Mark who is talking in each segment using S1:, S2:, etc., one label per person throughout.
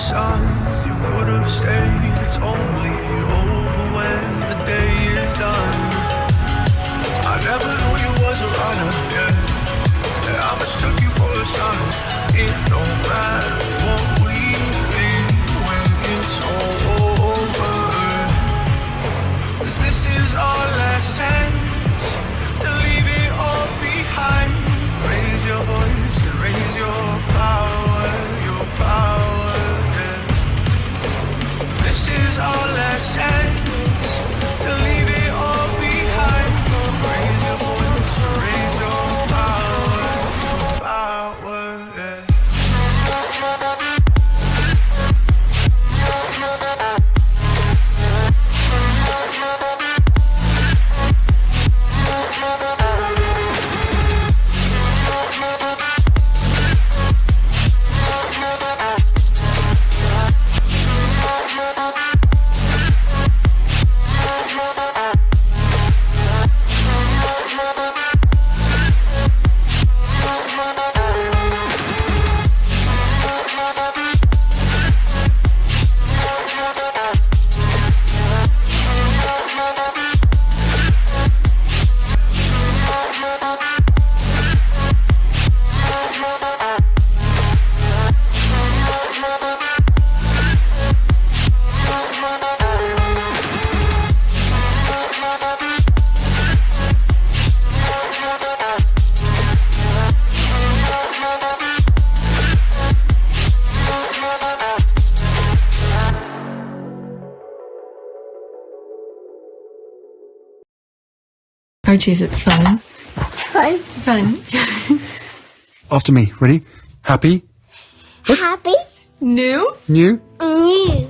S1: signs you could have stayed. It's only over when the day is done. I never knew you was a runner, yeah. I mistook you for a son. It don't matter what we think when it's all over. 'Cause this is our last chance to leave it all behind. Raise your voice and raise your power, yeah. This is our last chance to leave it all behind. Raise your voice and raise your power, yeah.
S2: Archie, is it fun?
S3: Fun.
S2: Fun.
S4: After me. Ready? Happy?
S3: Happy.
S2: New?
S4: New?
S3: New.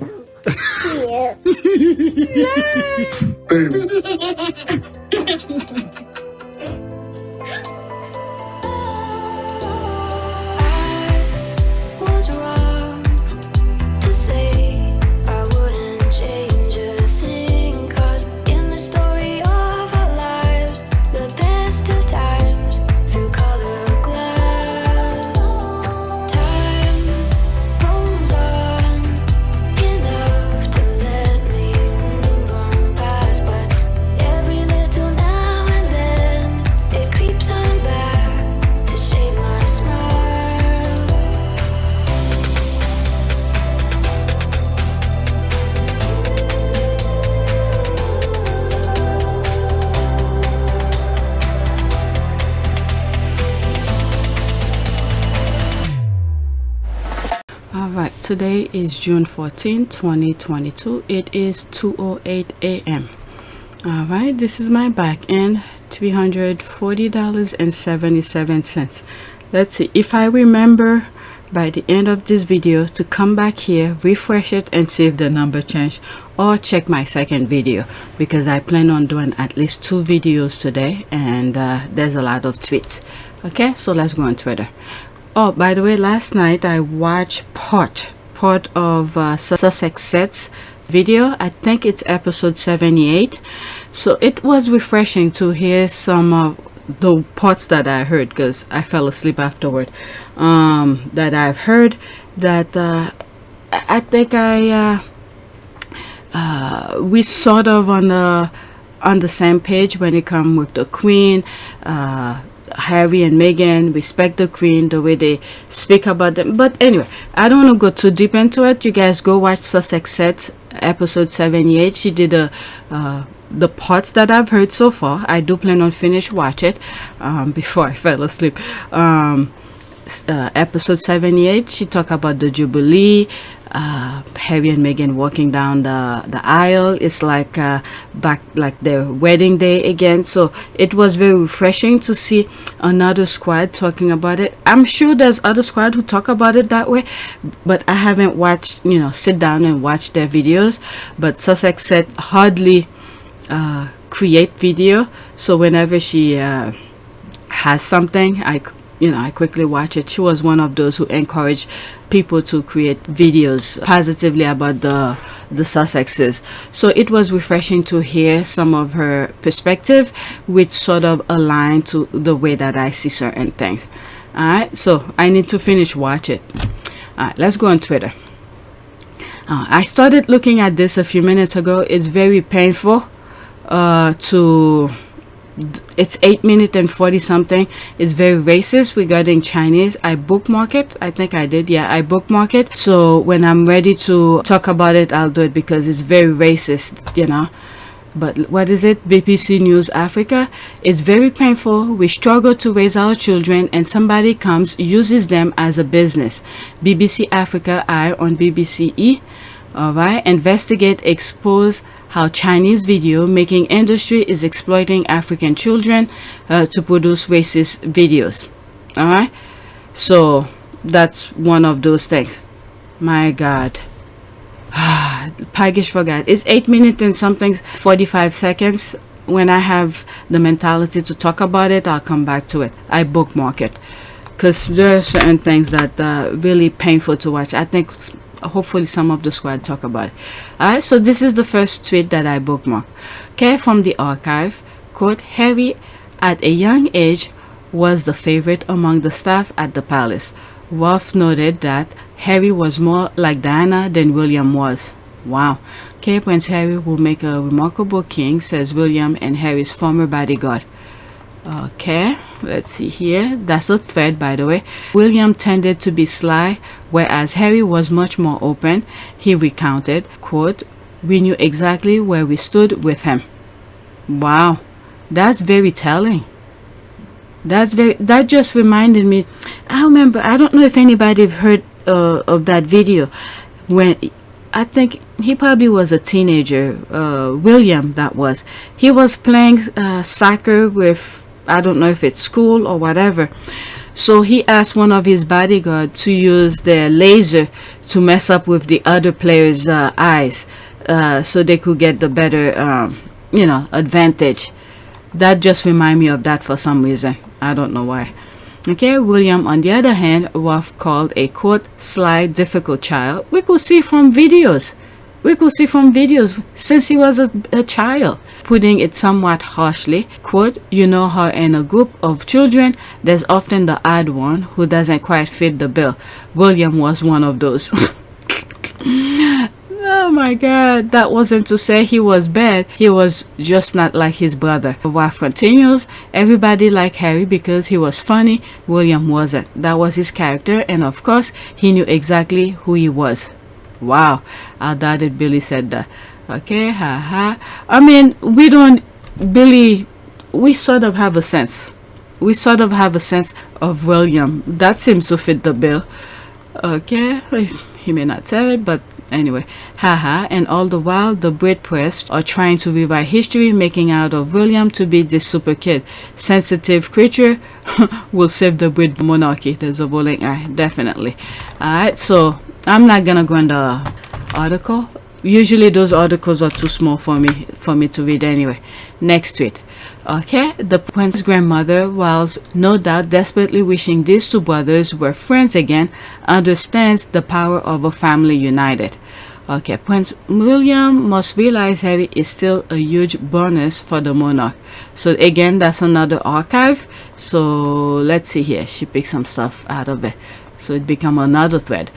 S5: Was wrong to say I wouldn't change a thing, 'cause in the story of our lives, the best of times through color glass, time rolls on enough to let me move on past, but every little now and then it creeps on back to shape my smile.
S6: Alright, today is June 14, 2022. It is 2:08 a.m. Alright, this is my back end, $340.77. Let's see if I remember by the end of this video to come back here, refresh it, and see if the number changed, or check my second video, because I plan on doing at least 2 videos today, and there's a lot of tweets. Okay, so let's go on Twitter. Oh, by the way, last night I watched part of Sussex Set's video. I think it's episode 78. So it was refreshing to hear some of the parts that I heard, because I fell asleep afterward. That I've heard that I think we sort of on the same page when it comes with the Queen. Harry and Meghan respect the Queen, the way they speak about them. But anyway, I don't want to go too deep into it. You guys go watch Sussex Set episode 78. She did the parts that I've heard so far. I do plan on finish watch it before I fell asleep. Episode 78, she talked about the Jubilee, Harry and Meghan walking down the aisle. It's like back like their wedding day again. So it was very refreshing to see another squad talking about it. I'm sure there's other squad who talk about it that way, but I haven't watched, sit down and watch their videos. But Sussex Set hardly create video, so whenever she has something, I quickly watch it. She was one of those who encouraged people to create videos positively about the Sussexes. So it was refreshing to hear some of her perspective, which sort of aligned to the way that I see certain things. Alright, so I need to finish watch it. Alright, let's go on Twitter. I started looking at this a few minutes ago. It's very painful it's 8 minutes and 40 something. It's very racist regarding Chinese. I bookmark it. I think I did. Yeah, I bookmark it. So when I'm ready to talk about it, I'll do it because it's very racist, you know. But what is it? BBC News Africa. It's very painful. We struggle to raise our children and somebody comes, uses them as a business. BBC Africa Eye on BBC E. Alright, investigate, expose how Chinese video making industry is exploiting African children to produce racist videos. Alright, so that's one of those things. My God. Pagish forgot. It's 8 minutes and something 45 seconds. When I have the mentality to talk about it, I'll come back to it. I bookmark it because there are certain things that are really painful to watch. I think hopefully some of the squad talk about it. Alright, so this is the first tweet that I bookmarked. Okay, from the archive. Quote, Harry at a young age was the favorite among the staff at the palace. Wolf noted that Harry was more like Diana than William was. Wow. Okay, Prince Harry will make a remarkable king, says William and Harry's former bodyguard. Okay, let's see here. That's a thread, by the way. William tended to be sly, whereas Harry was much more open. He recounted, quote, we knew exactly where we stood with him. Wow, that's very telling. That just reminded me. I remember, I don't know if anybody have heard of that video when I think he probably was a teenager, William that was. He was playing soccer with, I don't know if it's school or whatever. So he asked one of his bodyguards to use their laser to mess up with the other players' eyes so they could get the better, advantage. That just reminded me of that for some reason. I don't know why. Okay, William, on the other hand, Wolf called a, quote, sly, difficult child. We could see from videos. Since he was a child. Putting it somewhat harshly, quote, you know how in a group of children, there's often the odd one who doesn't quite fit the bill. William was one of those. Oh my God, that wasn't to say he was bad. He was just not like his brother. Wolf continues, everybody liked Harry because he was funny. William wasn't. That was his character, and of course, he knew exactly who he was. Wow, I doubted Billy said that. Okay, haha. I mean, we sort of have a sense. We sort of have a sense of William. That seems to fit the bill. Okay, he may not tell it, but anyway, haha. And all the while, the Brit press are trying to rewrite history, making out of William to be this super kid. Sensitive creature will save the Brit monarchy. There's a rolling eye, definitely. Alright, so I'm not gonna go in the article. Usually those articles are too small for me to read anyway. Next tweet. Okay, the Prince's grandmother, whilst no doubt desperately wishing these two brothers were friends again, understands the power of a family united. Okay, Prince William must realize Harry is still a huge bonus for the monarch. So again, that's another archive. So let's see here. She picked some stuff out of it. So it become another thread.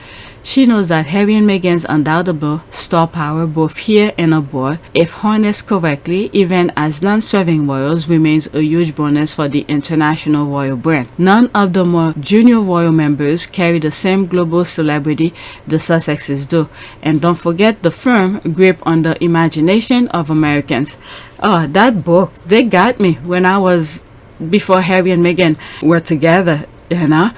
S6: She knows that Harry and Meghan's undoubtable star power both here and abroad, if harnessed correctly, even as non-serving royals, remains a huge bonus for the international royal brand. None of the more junior royal members carry the same global celebrity the Sussexes do. And don't forget the firm grip on the imagination of Americans. Oh, that book, they got me when I was, before Harry and Meghan were together, you know.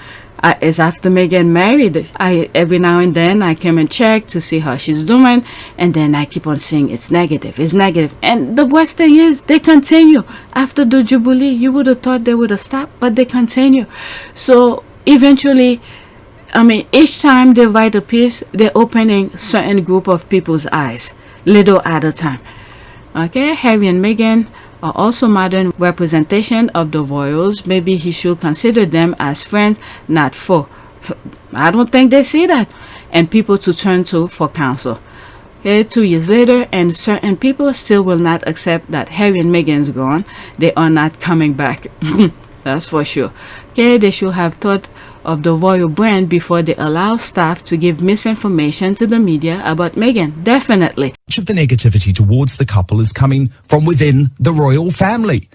S6: It's after Meghan married. Every now and then I come and check to see how she's doing, and then I keep on saying it's negative. And the worst thing is they continue. After the Jubilee, you would have thought they would have stopped, but they continue. So eventually, I mean, each time they write a piece, they're opening certain group of people's eyes, little at a time. Okay, Harry and Meghan are also modern representation of the royals. Maybe he should consider them as friends, not foe. I don't think they see that. And people to turn to for counsel. Okay, 2 years later, and certain people still will not accept that Harry and Meghan's gone. They are not coming back. That's for sure. Okay, they should have thought of the royal brand before they allow staff to give misinformation to the media about Meghan. Definitely.
S7: Much of the negativity towards the couple is coming from within the royal family.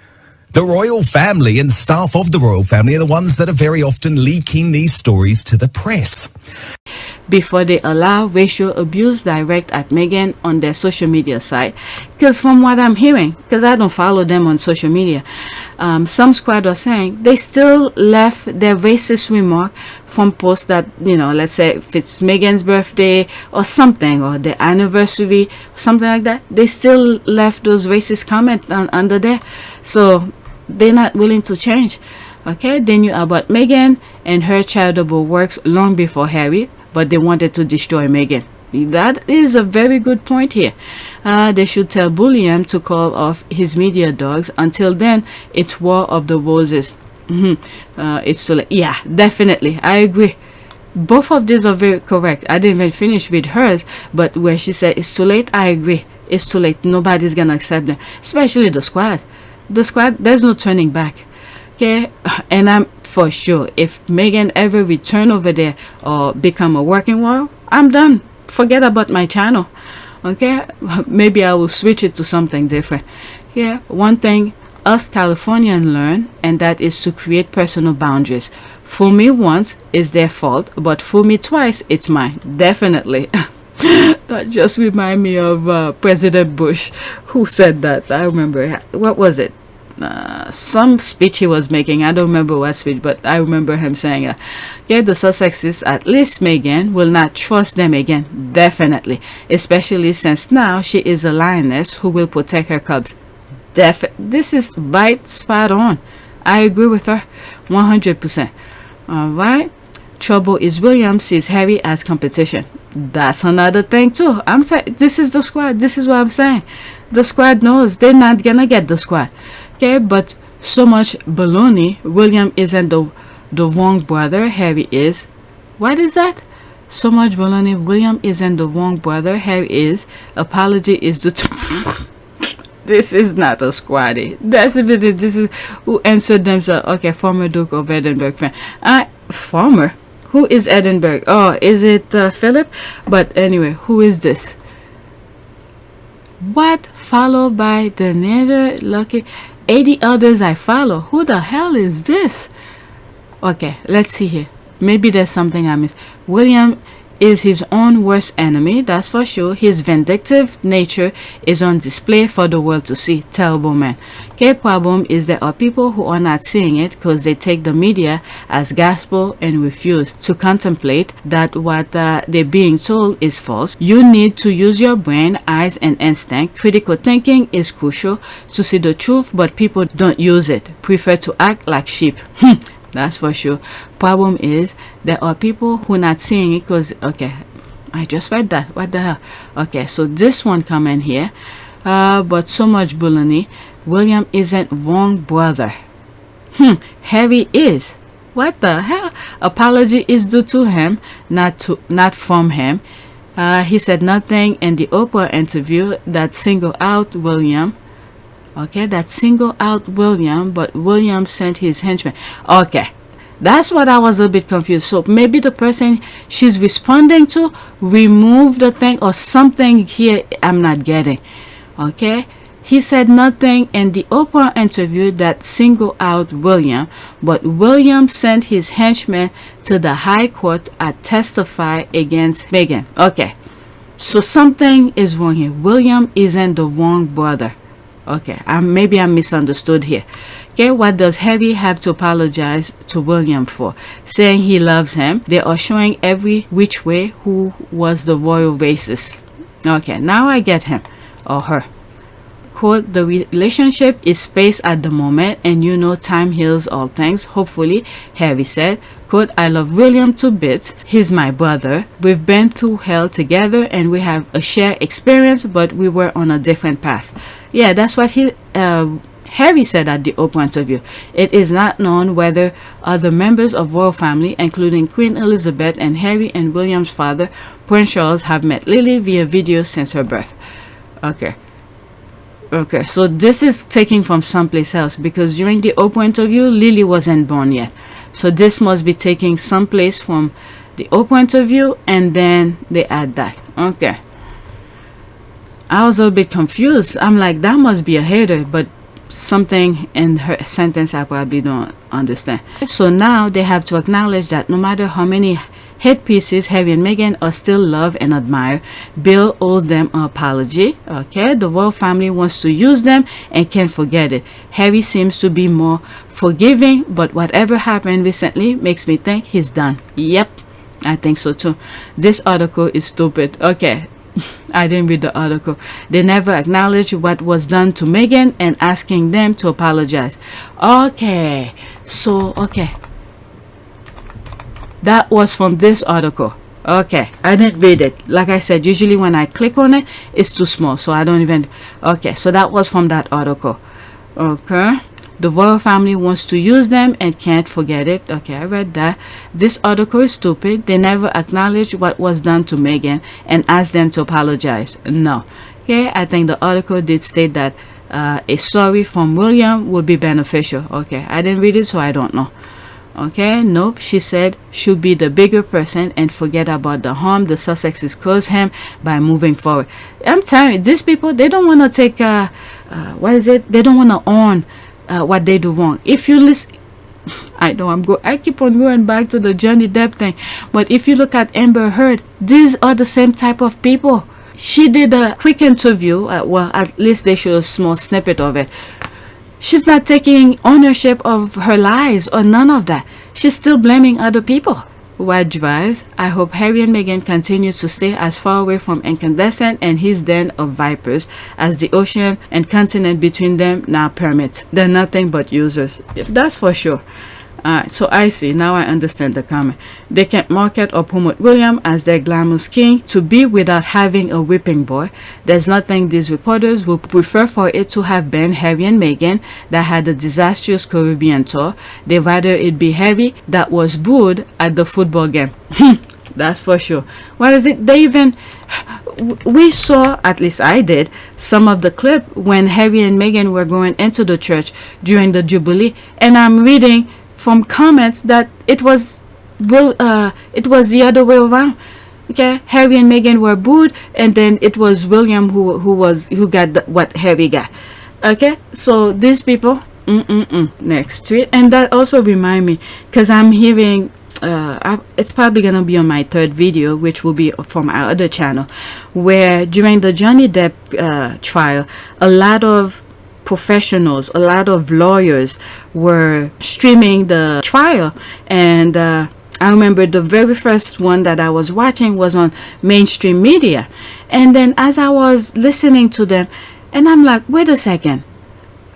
S7: The royal family and staff of the royal family are the ones that are very often leaking these stories to the press.
S6: Before they allow racial abuse direct at Meghan on their social media site. Because from what I'm hearing, because I don't follow them on social media, some squad are saying they still left their racist remark from posts that, you know, let's say if it's Meghan's birthday or something, or the anniversary, something like that, they still left those racist comments under there. So they're not willing to change. Okay, they knew about Meghan and her charitable works long before Harry, but they wanted to destroy Meghan. That is a very good point here. They should tell William to call off his media dogs. Until then, it's War of the Roses. It's too late. Yeah, definitely. I agree. Both of these are very correct. I didn't even finish with hers, but where she said it's too late, I agree. It's too late. Nobody's gonna accept them, especially the squad. The squad, there's no turning back. Okay, and I'm for sure, if Meghan ever return over there or become a working royal, I'm done. Forget about my channel. Okay, maybe I will switch it to something different. Yeah, one thing us Californians learn, and that is to create personal boundaries. Fool me once is their fault, but fool me twice, it's mine. Definitely. That just remind me of President Bush, who said that. I remember, what was it? Some speech he was making. I don't remember what speech, but I remember him saying, yeah, the Sussexes, at least Meghan, will not trust them again. Definitely. Especially since now she is a lioness who will protect her cubs. This is right, spot on. I agree with her 100%. Alright. Trouble is William sees Harry as competition. That's another thing too. I'm saying, this is the squad. This is what I'm saying. The squad knows they're not gonna get the squad. Okay, but so much baloney. William isn't the wrong brother. Harry is. What is that? So much baloney. William isn't the wrong brother. Harry is. Apology is the This is not a squaddy. That's a bit. This is who answered themselves. Okay, former Duke of Edinburgh fan. Former. Who is Edinburgh? Oh, is it Philip? But anyway, who is this? What? Followed by the nether lucky 80 others I follow. Who the hell is this? Okay, let's see here. Maybe there's something I missed. William is his own worst enemy, that's for sure. His vindictive nature is on display for the world to see. Terrible man. Okay, problem is there are people who are not seeing it because they take the media as gospel and refuse to contemplate that what they're being told is false. You need to use your brain, eyes, and instinct. Critical thinking is crucial to see the truth, but people don't use it. Prefer to act like sheep. That's for sure. Problem is there are people who are not seeing it because, okay, I just read that. What the hell? Okay, so this one come in here. But so much bullying. William isn't wrong brother. Harry is. What the hell? Apology is due to him, not from him. He said nothing in the Oprah interview that singled out William. Okay, that single out William, but William sent his henchmen. Okay, that's what I was a bit confused. So maybe the person she's responding to removed the thing or something here I'm not getting. Okay, he said nothing in the Oprah interview that singled out William, but William sent his henchmen to the High Court to testify against Meghan. Okay, so something is wrong here. William isn't the wrong brother. Okay, maybe I misunderstood here. Okay, what does Harry have to apologize to William for? Saying he loves him. They are showing every which way who was the royal racist. Okay, now I get him or her. Quote, the relationship is spaced at the moment and you know time heals all things. Hopefully, Harry said. Quote, I love William to bits. He's my brother. We've been through hell together and we have a shared experience, but we were on a different path. Yeah, that's what Harry said at the Oprah interview. It is not known whether other members of royal family, including Queen Elizabeth and Harry and William's father, Prince Charles, have met Lily via video since her birth. Okay, so this is taken from someplace else because during the Oprah interview, Lily wasn't born yet. So this must be taking some place from the O point of view, and then they add that. Okay. I was a little bit confused. I'm like, that must be a header, but something in her sentence I probably don't understand. So now they have to acknowledge that no matter how many headpieces Harry and Meghan are still love and admire, Bill owes them an apology. Okay, the royal family wants to use them and can't forget it. Harry seems to be more forgiving, but whatever happened recently makes me think he's done. Yep, I think so too. This article is stupid. Okay, I didn't read the article. They never acknowledged what was done to Meghan and asking them to apologize. Okay, so okay, that was from this article. Okay, I didn't read it. Like I said, usually when I click on it, it's too small, so I don't even. Okay, so that was from that article. Okay, the royal family wants to use them and can't forget it. Okay, I read that. This article is stupid. They never acknowledged what was done to Meghan and asked them to apologize. No. Okay, I think the article did state that a sorry from William would be beneficial. Okay, I didn't read it, so I don't know. Okay, nope, she said should be the bigger person and forget about the harm the Sussexes caused him by moving forward. I'm telling you, these people, they don't want to take what is it, they don't want to own what they do wrong. If you listen, I know I keep on going back to the Johnny Depp thing, but if you look at Amber Heard, these are the same type of people. She did a quick interview, well, at least they show a small snippet of it. She's not taking ownership of her lies or none of that. She's still blaming other people. What drives? I hope Harry and Meghan continue to stay as far away from Incandescent and his den of vipers as the ocean and continent between them now permits. They're nothing but users. That's for sure. So I see. Now I understand the comment. They can't market or promote William as their glamorous king to be without having a whipping boy. There's nothing these reporters would prefer for it to have been Harry and Meghan that had a disastrous Caribbean tour. They'd rather it be Harry that was booed at the football game. That's for sure. What is it? They even... We saw, at least I did, some of the clip when Harry and Meghan were going into the church during the Jubilee, and I'm reading from comments that it was the other way around. Okay, Harry and Meghan were booed, and then it was William who got what Harry got. Okay, so these people, next tweet. And that also remind me, because I'm hearing it's probably gonna be on my third video, which will be from our other channel, where during the Johnny Depp trial, a lot of professionals, a lot of lawyers were streaming the trial, and I remember the very first one that I was watching was on mainstream media, and then as I was listening to them, and I'm like, wait a second,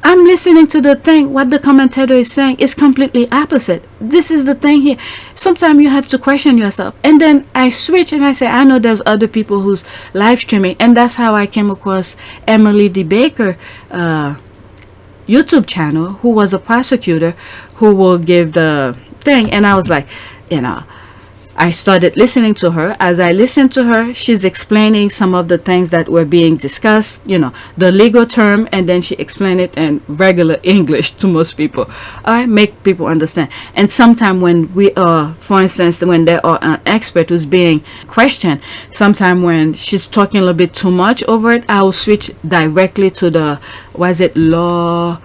S6: I'm listening to the thing, what the commentator is saying is completely opposite. This is the thing here. Sometimes you have to question yourself. And then I switch and I say, I know there's other people who's live streaming. And that's how I came across Emily D. Baker YouTube channel, who was a prosecutor who will give the thing. And I was like, I started listening to her. As I listened to her, she's explaining some of the things that were being discussed, the legal term, and then she explained it in regular English to most people. I make people understand. And sometimes when we are, for instance, when there are an expert who's being questioned, sometimes when she's talking a little bit too much over it, I will switch directly to the, law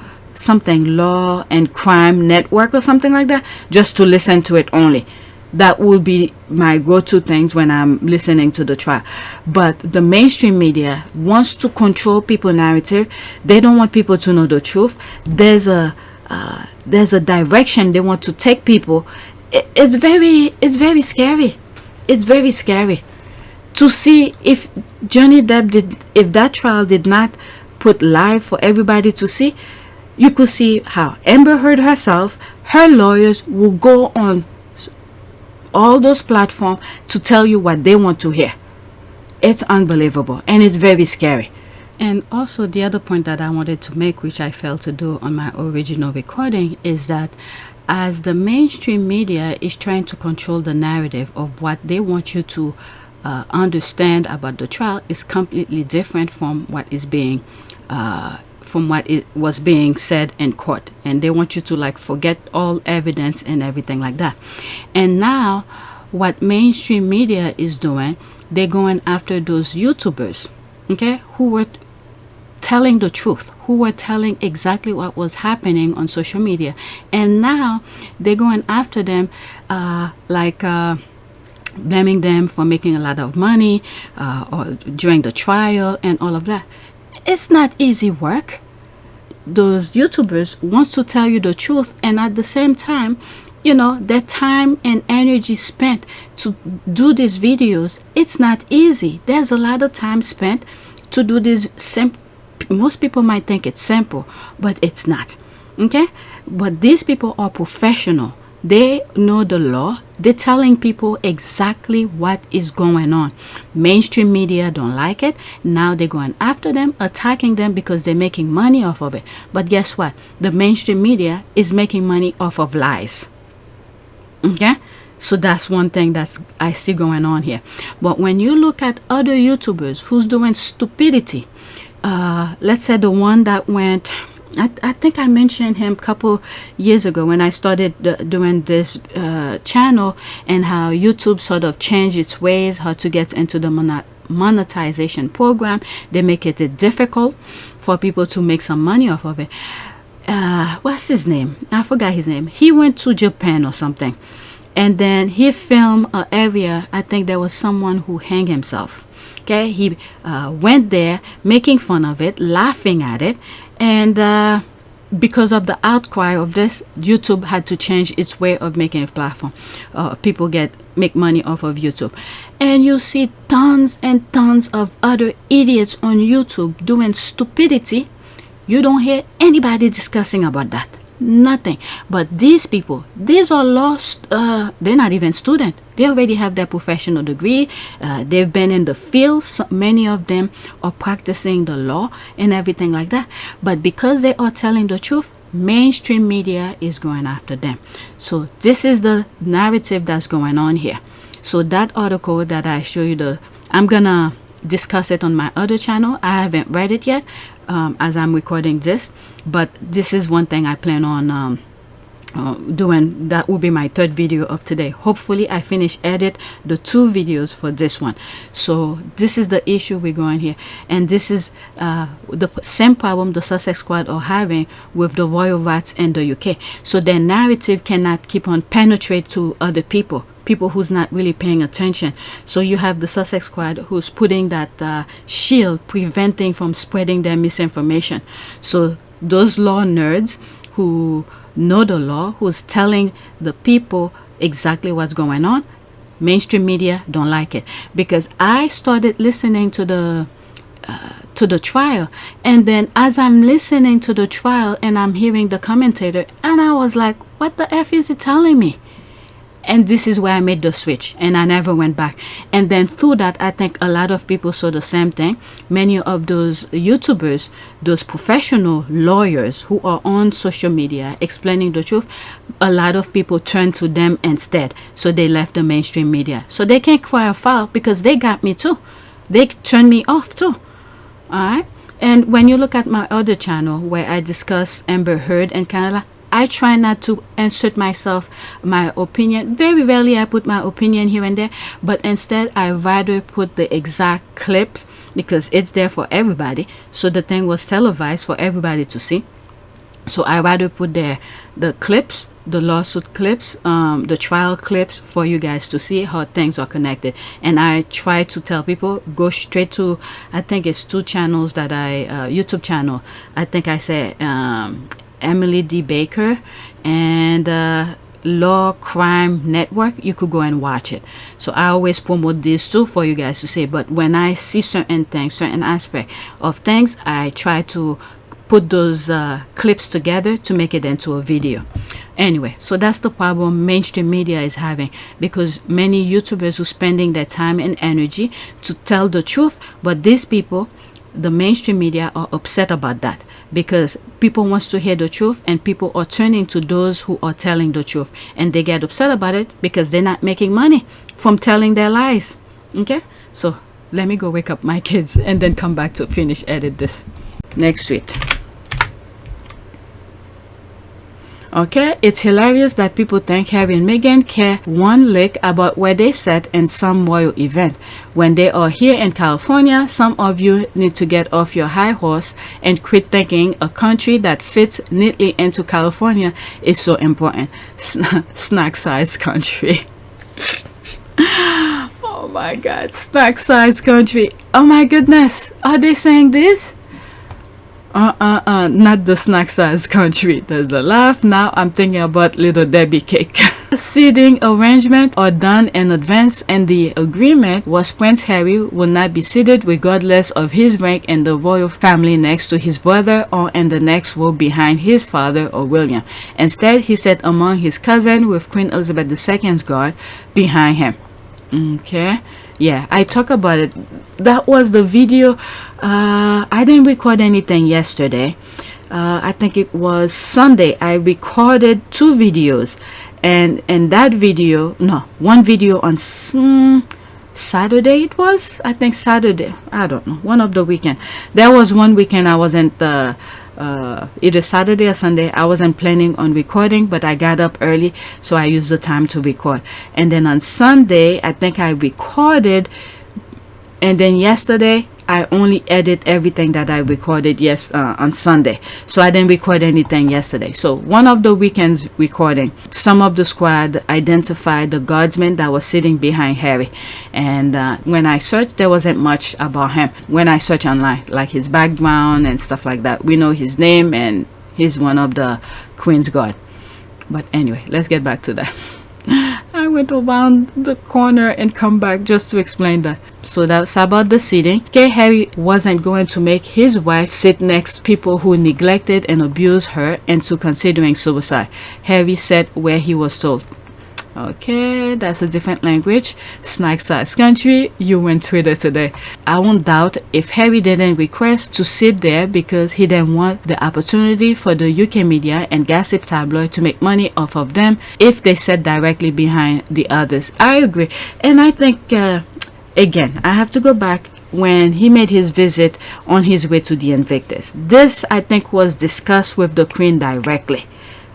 S6: and crime network or something like that, just to listen to it only. That would be my go-to things when I'm listening to the trial. But the mainstream media wants to control people's narrative. They don't want people to know the truth. There's a direction they want to take people. It's very scary. It's very scary to see if Johnny Depp if that trial did not put live for everybody to see. You could see how Amber Heard herself, her lawyers will go on all those platforms to tell you what they want to hear. It's unbelievable, and it's very scary. And also the other point that I wanted to make, which I failed to do on my original recording, is that as the mainstream media is trying to control the narrative of what they want you to understand about the trial, is completely different from what is being from what it was being said in court, and they want you to like forget all evidence and everything like that. And now what mainstream media is doing, they're going after those YouTubers, okay, who were telling the truth, who were telling exactly what was happening on social media. And now they're going after them, blaming them for making a lot of money or during the trial and all of that. It's not easy work. Those YouTubers want to tell you the truth, and at the same time, you know, their time and energy spent to do these videos, it's not easy. There's a lot of time spent to do this. Most people might think it's simple, but it's not, okay? But these people are professional. They know the law. They're telling people exactly what is going on. Mainstream media don't like it. Now they're going after them, attacking them because they're making money off of it. But guess what? The mainstream media is making money off of lies. Okay? So that's one thing that I see going on here. But when you look at other YouTubers who's doing stupidity, let's say the one that went, I think I mentioned him a couple years ago when I started doing this channel, and how YouTube sort of changed its ways, how to get into the monetization program. They make it difficult for people to make some money off of it. What's his name? I forgot his name. He went to Japan or something, and then he filmed an area. I think there was someone who hanged himself. Okay, he went there making fun of it, laughing at it, and because of the outcry of this, YouTube had to change its way of making a platform. People make money off of YouTube, and you see tons and tons of other idiots on YouTube doing stupidity. You don't hear anybody discussing about that. Nothing. But these people, these are lost. They're not even students. They already have their professional degree. They've been in the field. So many of them are practicing the law and everything like that. But because they are telling the truth, mainstream media is going after them. So this is the narrative that's going on here. So that article that I show you, I'm gonna discuss it on my other channel. I haven't read it yet as I'm recording this, but this is one thing I plan on doing. That will be my third video of today. Hopefully I finish edit the 2 videos for this one. So this is the issue we're going here, and this is the same problem the Sussex Squad are having with the royal rats in the UK. So their narrative cannot keep on penetrate to other people who's not really paying attention. So you have the Sussex Squad who's putting that shield, preventing from spreading their misinformation. So those law nerds who know the law, who's telling the people exactly what's going on, mainstream media don't like it. Because I started listening to the trial, and then as I'm listening to the trial and I'm hearing the commentator, and I was like, what the F is he telling me? And this is where I made the switch, and I never went back. And then through that, I think a lot of people saw the same thing. Many of those YouTubers, those professional lawyers who are on social media explaining the truth, a lot of people turned to them instead. So they left the mainstream media. So they can't cry foul because they got me too. They turned me off too. Alright? And when you look at my other channel where I discuss Amber Heard and Canada, I try not to insert my opinion. Very rarely I put my opinion here and there, but instead I rather put the exact clips because it's there for everybody. So the thing was televised for everybody to see. So I rather put the clips, the lawsuit clips, the trial clips for you guys to see how things are connected. And I try to tell people, go straight to, I think it's 2 channels that YouTube channel. I think I say Emily D. Baker and Law Crime Network. You could go and watch it. So I always promote these 2 for you guys to see. But when I see certain things, certain aspect of things, I try to put those clips together to make it into a video. Anyway, so that's the problem mainstream media is having, because many YouTubers are spending their time and energy to tell the truth, but these people, the mainstream media, are upset about that because people wants to hear the truth, and people are turning to those who are telling the truth, and they get upset about it because they're not making money from telling their lies. Okay, so let me go wake up my kids and then come back to finish edit this. Next tweet. Okay, it's hilarious that people think Harry and Meghan care one lick about where they sat in some royal event. When they are here in California, some of you need to get off your high horse and quit thinking a country that fits neatly into California is so important. Snack-sized country. Oh my God, snack-sized country. Oh my goodness, are they saying this? Not the snack-sized country. There's a laugh. Now I'm thinking about Little Debbie cake. Seating arrangement are done in advance, and the agreement was Prince Harry will not be seated regardless of his rank in the royal family next to his brother or in the next row behind his father or William. Instead, he sat among his cousin with Queen Elizabeth II's guard behind him. Okay, yeah, I talk about it. That was the video. I didn't record anything yesterday. I think it was Sunday. I recorded 2 videos, and in that video, no, one video on Saturday. It was, I think, Saturday. I don't know, one of the weekend. There was one weekend I wasn't either Saturday or Sunday. I wasn't planning on recording, but I got up early, so I used the time to record. And then on Sunday, I think I recorded, and then yesterday I only edit everything that I recorded on Sunday. So I didn't record anything yesterday. So one of the weekends recording, some of the squad identified the guardsman that was sitting behind Harry. And when I searched, there wasn't much about him. When I search online, like his background and stuff like that, we know his name and he's one of the Queen's Guard. But anyway, let's get back to that. I went around the corner and come back just to explain that. So that's about the seating. Okay, Harry wasn't going to make his wife sit next to people who neglected and abused her into considering suicide. Harry sat where he was told. Okay, that's a different language. Snack-sized country. You went Twitter today. I won't doubt if Harry didn't request to sit there because he didn't want the opportunity for the UK media and gossip tabloid to make money off of them if they sat directly behind the others. I agree. And I think, again, I have to go back when he made his visit on his way to the INVICTUS. This, I think, was discussed with the Queen directly.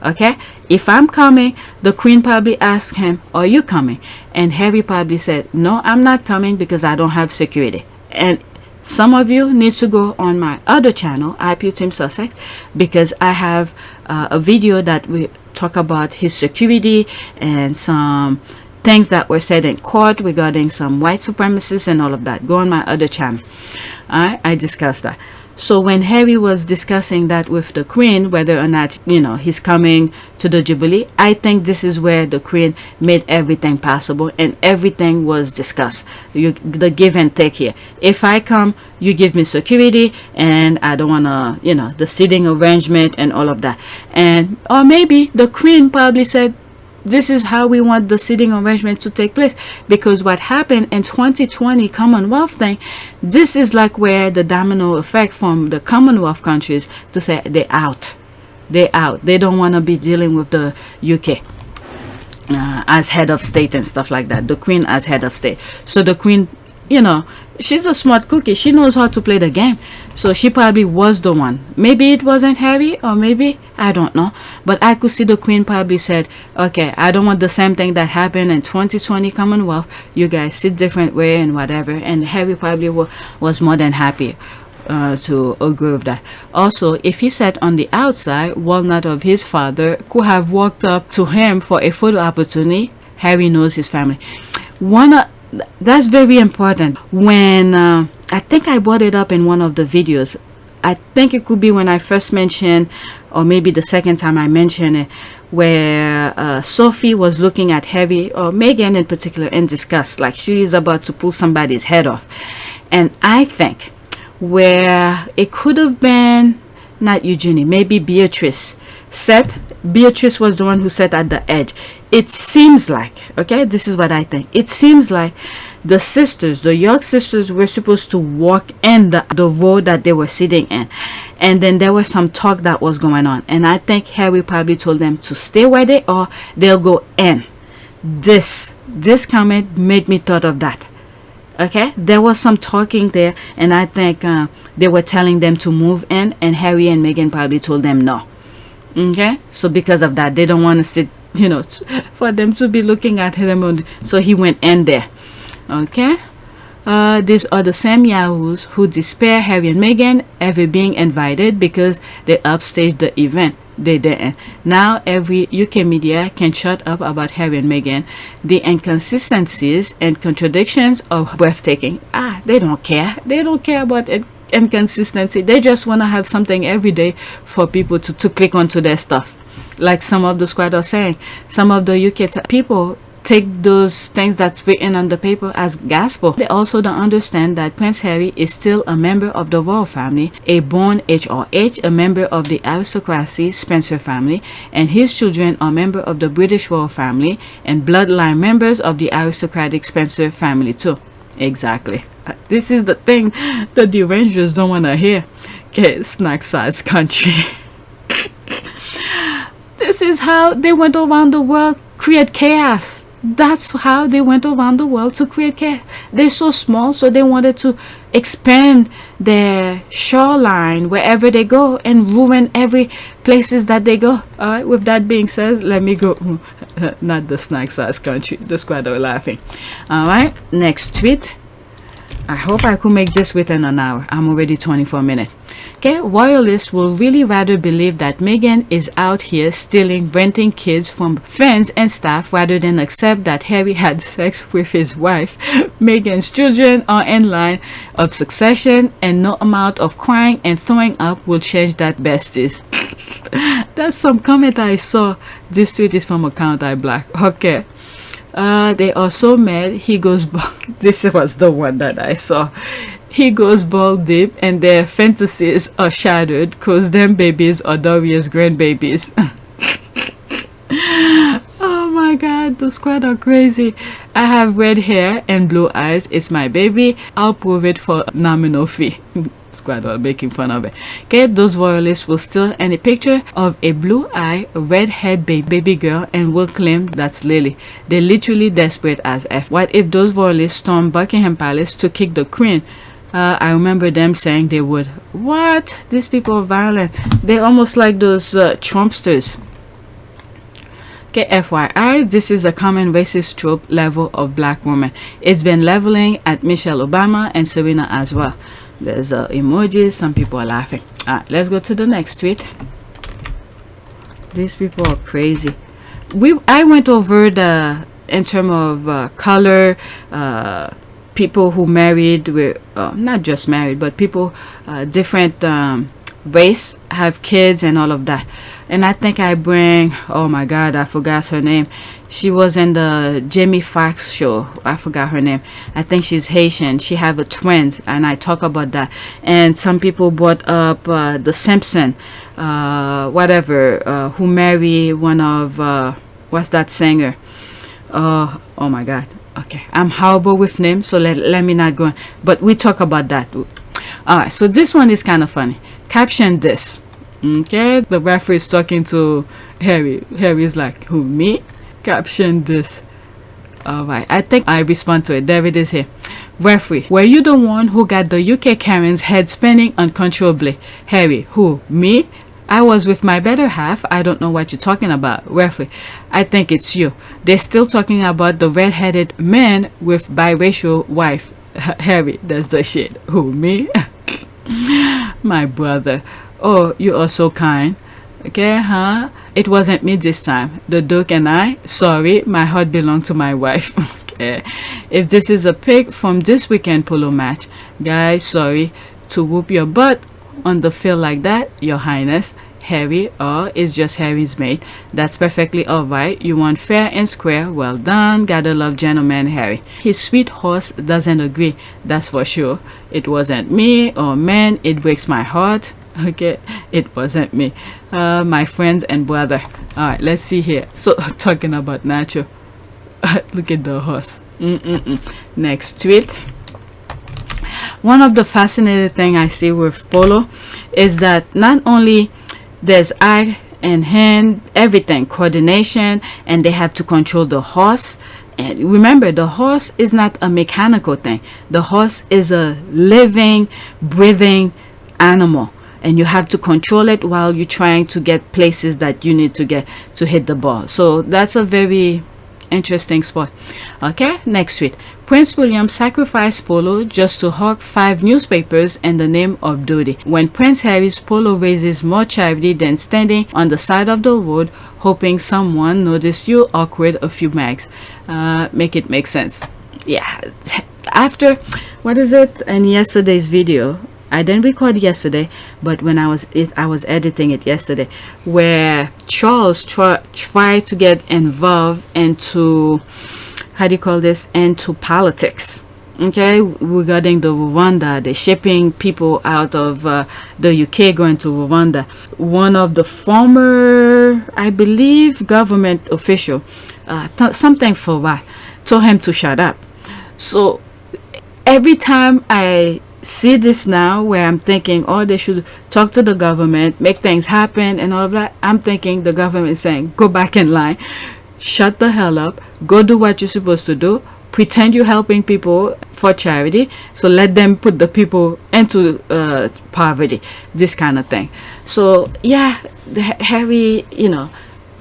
S6: Okay, if I'm coming, the Queen probably asked him, are you coming? And Harry probably said, no, I'm not coming because I don't have security. And some of you need to go on my other channel, IPU Team Sussex, because I have a video that we talk about his security and some things that were said in court regarding some white supremacists and all of that. Go on my other channel. I discussed that. So when Harry was discussing that with the Queen, whether or not, you know, he's coming to the Jubilee, I think this is where the Queen made everything possible and everything was discussed. The give and take here. If I come, you give me security and I don't want to, you know, the seating arrangement and all of that. And, or maybe the Queen probably said, this is how we want the seating arrangement to take place, because what happened in 2020 Commonwealth thing, this is like where the domino effect from the Commonwealth countries to say they're out, they don't want to be dealing with the UK as head of state and stuff like that, the Queen as head of state. So the Queen, you know, she's a smart cookie, she knows how to play the game, so she probably was the one. Maybe it wasn't Harry, or maybe, I don't know, but I could see the Queen probably said, okay, I don't want the same thing that happened in 2020 Commonwealth, you guys sit different way and whatever. And Harry probably was more than happy to agree with that. Also, if he sat on the outside, Walnut of his father could have walked up to him for a photo opportunity. Harry knows his family. That's very important. When I think I brought it up in one of the videos, I think it could be when I first mentioned, or maybe the second time I mentioned it, where Sophie was looking at Harry, or Meghan in particular, in disgust, like she is about to pull somebody's head off. And I think where it could have been, not Eugenie, maybe Beatrice was the one who sat at the edge. It seems like, okay, this is what I think, it seems like the sisters, the York sisters, were supposed to walk in the row that they were sitting in, and then there was some talk that was going on, and I think Harry probably told them to stay where they are, they'll go in. This comment made me thought of that. Okay, there was some talking there, and I think they were telling them to move in, and Harry and Meghan probably told them no. Okay, so because of that, they don't want to sit, for them to be looking at him. So he went in there. Okay. These are the same yahoos who despair Harry and Meghan ever being invited because they upstaged the event. They didn't. Now every UK media can shut up about Harry and Meghan. The inconsistencies and contradictions are breathtaking. They don't care. They don't care about inconsistency. They just want to have something every day for people to click onto their stuff. Like some of the squad are saying, some of the UK people take those things that's written on the paper as gospel. They also don't understand that Prince Harry is still a member of the royal family, a born HRH, a member of the aristocracy Spencer family, and his children are member of the British royal family and bloodline members of the aristocratic Spencer family too. Exactly. This is the thing that the Rangers don't want to hear. Okay, snack size country. This is how they went around the world, create chaos. That's how they went around the world to create chaos. They're so small, so they wanted to expand their shoreline wherever they go and ruin every places that they go. All right, with that being said, let me go. Not the snack size country. The squad are laughing. All right, next tweet. I hope I could make this within an hour. I'm already 24 minutes. Okay, Royalists will really rather believe that Meghan is out here stealing, renting kids from friends and staff rather than accept that Harry had sex with his wife. Meghan's children are in line of succession and no amount of crying and throwing up will change that, besties. That's some comment I saw. This tweet is from account I black. Okay. They are so mad he goes this was the one that I saw. He goes ball deep and their fantasies are shattered because them babies are Darius' grandbabies. Oh my god, the squad are crazy. I have red hair and blue eyes. It's my baby. I'll prove it for nominal fee. Squad are making fun of it. Okay, those Royalists will steal any picture of a blue-eyed, red-haired baby girl and will claim that's Lily. They're literally desperate as F. What if those Royalists storm Buckingham Palace to kick the Queen? I remember them saying they would. What? These people are violent. They're almost like those Trumpsters. Okay, FYI, this is a common racist trope level of black woman. It's been leveling at Michelle Obama and Serena as well. There's emojis. Some people are laughing. Alright, let's go to the next tweet. These people are crazy. I went over the in terms of color, people who married with not just married, but people different race have kids and all of that. And I think I bring, oh my god, I forgot her name. She was in the Jamie Foxx show. I forgot her name. I think she's Haitian. She have a twins, and I talk about that. And some people brought up the Simpson, who marry one of what's that singer? Oh my god. Okay, I'm horrible with names, so let me not go on. But we talk about that. Alright, so this one is kind of funny. Caption this. Okay, the referee is talking to Harry. Harry's like, who, me? Caption this. Alright, I think I respond to it. There it is here. Referee, were you the one who got the UK Karen's head spinning uncontrollably? Harry, who, me? I was with my better half. I don't know what you're talking about. Referee, I think it's you. They're still talking about the red-headed man with biracial wife. Harry, that's the shit. Who, me? My brother. Oh, you are so kind. Okay, huh? It wasn't me this time. The Duke and I. Sorry, my heart belonged to my wife. Okay. If this is a pic from this weekend polo match, guys, sorry to whoop your butt on the field like that, Your Highness. Harry, or is just Harry's mate. That's perfectly alright. You want fair and square. Well done. Gotta love gentleman Harry. His sweet horse doesn't agree. That's for sure. It wasn't me. Oh man, it breaks my heart. Okay, it wasn't me. My friends and brother. Alright, let's see here. So, talking about Nacho. Look at the horse. Next tweet. One of the fascinating things I see with Polo is that not only there's eye and hand, everything, coordination, and they have to control the horse. And remember, the horse is not a mechanical thing. The horse is a living, breathing animal. and you have to control it while you're trying to get places that you need to get to hit the ball. So that's a very interesting sport. Okay, next tweet. Prince William sacrificed Polo just to hawk 5 newspapers in the name of duty. When Prince Harry's Polo raises more charity than standing on the side of the road hoping someone noticed you, awkward a few mags. Make it make sense. Yeah, after, what is it, in yesterday's video, I didn't record yesterday, but when I was editing it yesterday, where Charles tried to get involved into, how do you call this, into politics, okay, regarding the Rwanda, the shipping people out of the UK going to Rwanda. One of the former, I believe, government official, something for what, told him to shut up. So every time I see this now, where I'm thinking, oh, they should talk to the government, make things happen and all of that, I'm thinking the government is saying, go back in line, shut the hell up, go do what you're supposed to do, pretend you're helping people for charity, so let them put the people into poverty, this kind of thing. So yeah, Harry, you know,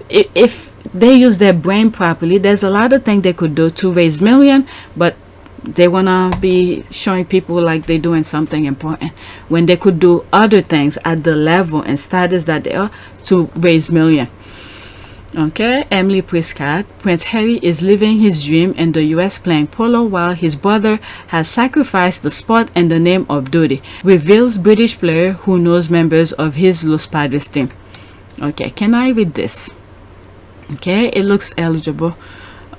S6: if they use their brain properly, there's a lot of things they could do to raise million, but they want to be showing people like they're doing something important when they could do other things at the level and status that they are to raise million. Okay, Emily Prescott. Prince Harry is living his dream in the US playing polo while his brother has sacrificed the sport in the name of duty, reveals British player who knows members of his Los Padres team. Okay, can I read this? Okay, it looks eligible.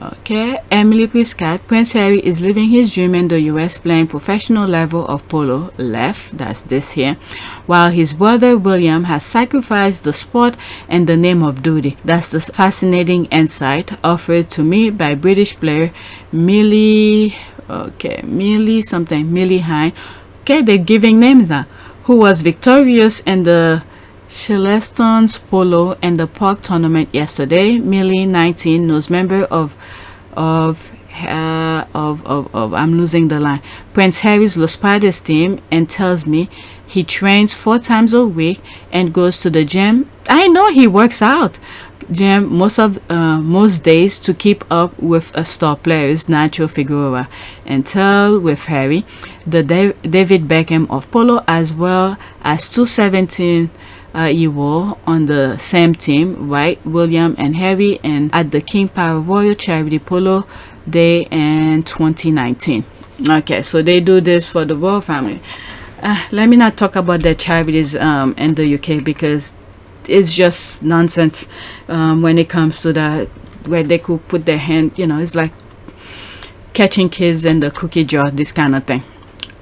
S6: Okay, Emily Prescott. Prince Harry is living his dream in the US playing professional level of polo, left, that's this here, while his brother William has sacrificed the sport in the name of duty. That's the fascinating insight offered to me by British player Millie Hine. Okay, they're giving names now, who was victorious in the Celestons Polo in the Park tournament yesterday. Millie, 19, knows member of I'm losing the line, Prince Harry's Los Padres team, and tells me he trains 4 times a week and goes to the gym. I know he works out gym most days to keep up with star players Nacho Figueroa, and tell with Harry the David Beckham of polo, as well as 217 you were on the same team, right? William and Harry, and at the King Power Royal Charity Polo Day in 2019. Okay, so they do this for the royal family. Let me not talk about their charities in the UK, because it's just nonsense when it comes to that, where they could put their hand, you know, it's like catching kids in the cookie jar, this kind of thing.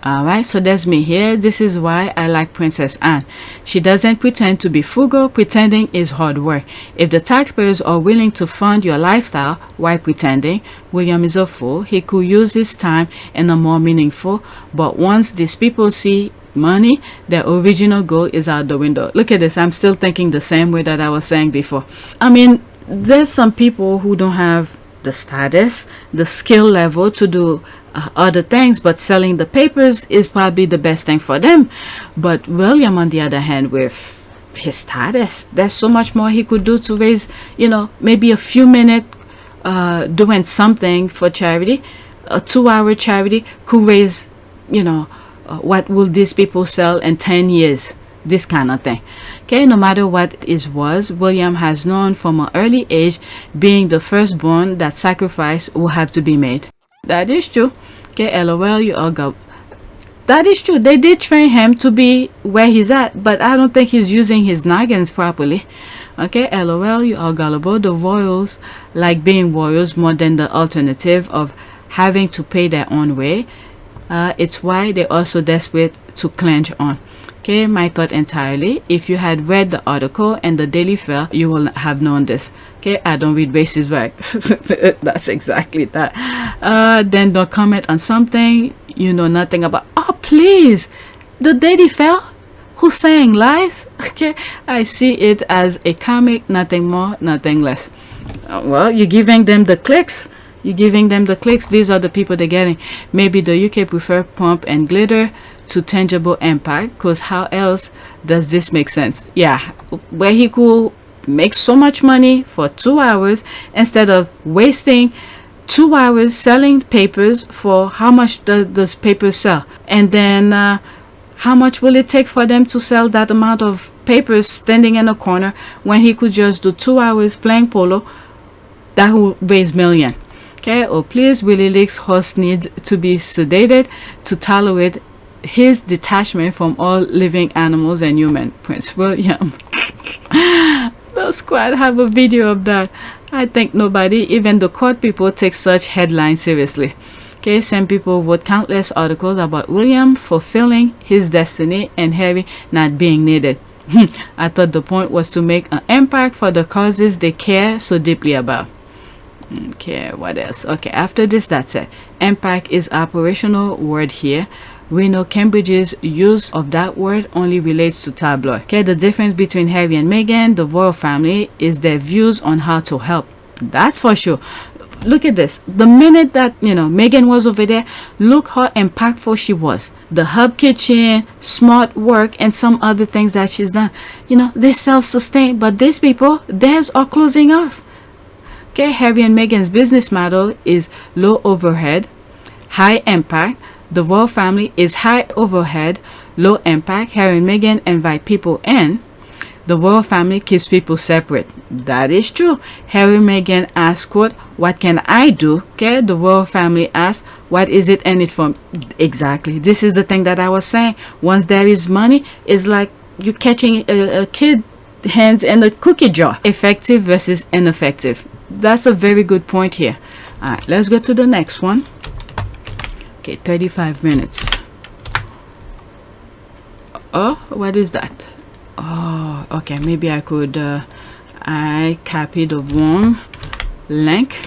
S6: Alright, so that's me here. This is why I like Princess Anne. She doesn't pretend to be frugal. Pretending is hard work. If the taxpayers are willing to fund your lifestyle, why pretending? William is a fool. He could use his time in a more meaningful, but once these people see money, their original goal is out the window. Look at this. I'm still thinking the same way that I was saying before. I mean, there's some people who don't have the status, the skill level to do other things, but selling the papers is probably the best thing for them. But William, on the other hand, with his status, there's so much more he could do to raise, you know, maybe a few minutes doing something for charity. A 2-hour charity could raise, you know, what will these people sell in 10 years, this kind of thing. Okay, no matter what it was, William has known from an early age, being the firstborn, that sacrifice will have to be made. That is true. Okay, LOL, you all go. That is true. They did train him to be where he's at, but I don't think he's using his noggins properly. Okay, LOL, you all gullible. The royals like being royals more than the alternative of having to pay their own way. It's why they're also desperate to clinch on. Okay, my thought entirely. If you had read the article and the Daily Fair, you will have known this. Okay, I don't read racist rag. That's exactly that. Then don't comment on something you know nothing about. Oh, please. The Daily Fair? Who's saying lies? Okay, I see it as a comic, nothing more, nothing less. Well, you're giving them the clicks. You're giving them the clicks. These are the people they're getting. Maybe the UK prefer pomp and glitter to tangible impact, because how else does this make sense? Yeah, where he could make so much money for 2 hours instead of wasting 2 hours selling papers. For how much does papers sell? And then how much will it take for them to sell that amount of papers standing in a corner when he could just do 2 hours playing polo? That will raise million. Okay, or please, Willie Leak's horse needs to be sedated to tolerate his detachment from all living animals and human. Prince William. The squad have a video of that. I think nobody, even the court people, take such headlines seriously. Okay, some people wrote countless articles about William fulfilling his destiny and Harry not being needed. I thought the point was to make an impact for the causes they care so deeply about. Okay, what else? Okay, after this, that's it. Impact is operational word here. We know Cambridge's use of that word only relates to tabloid. Okay, the difference between Harry and Meghan, the royal family, is their views on how to help. That's for sure. Look at this. The minute that, Meghan was over there, look how impactful she was. The hub kitchen, smart work, and some other things that she's done. They self-sustain, but these people, theirs are closing off. Okay, Harry and Meghan's business model is low overhead, high impact. The royal family is high overhead, low impact. Harry and Meghan invite people in. The royal family keeps people separate. That is true. Harry and Meghan ask, quote, "What can I do?" Okay, the royal family asks, "What is it in it for?" Exactly. This is the thing that I was saying. Once there is money, it's like you catching a kid hands in a cookie jar. Effective versus ineffective. That's a very good point here. All right, let's go to the next one. Okay, 35 minutes. Oh, what is that? Oh, okay, maybe I could I copied the wrong link,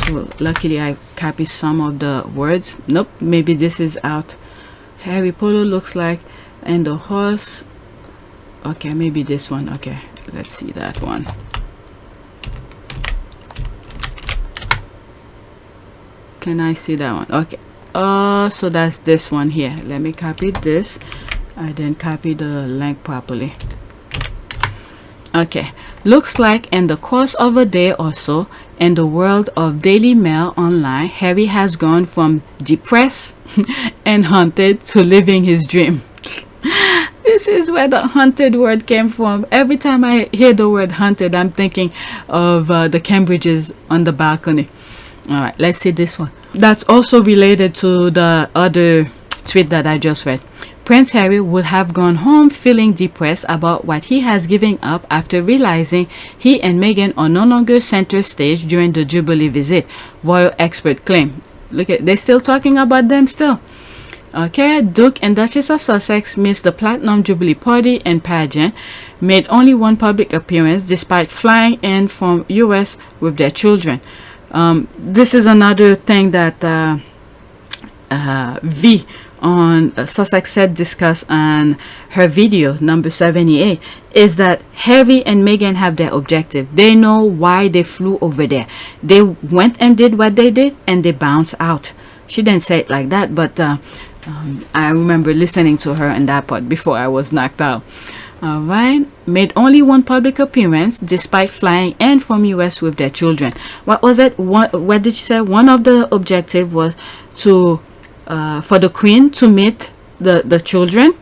S6: so luckily I copied some of the words. Nope, maybe this is out. Harry Polo looks like, and the horse. Okay, maybe this one. Okay, let's see that one. Can I see that one? Okay. So that's this one here. Let me copy this. I didn't copy the link properly. Okay. Looks like in the course of a day or so, in the world of Daily Mail online, Harry has gone from depressed and haunted to living his dream. This is where the haunted word came from. Every time I hear the word haunted, I'm thinking of the Cambridges on the balcony. All right, let's see this one. That's also related to the other tweet that I just read. Prince Harry would have gone home feeling depressed about what he has given up after realizing he and Meghan are no longer center stage during the Jubilee visit. Royal expert claim. Look at, they're still talking about them still. Okay, Duke and Duchess of Sussex missed the Platinum Jubilee party and pageant, made only one public appearance despite flying in from US with their children. This is another thing that V on Sussex Set discussed on her video number 78, is that Harry and Meghan have their objective. They know why they flew over there. They went and did what they did and they bounced out. She didn't say it like that, but I remember listening to her in that part before I was knocked out. All right, made only one public appearance despite flying in from US with their children. What was it? What did she say? One of the objective was to for the Queen to meet the children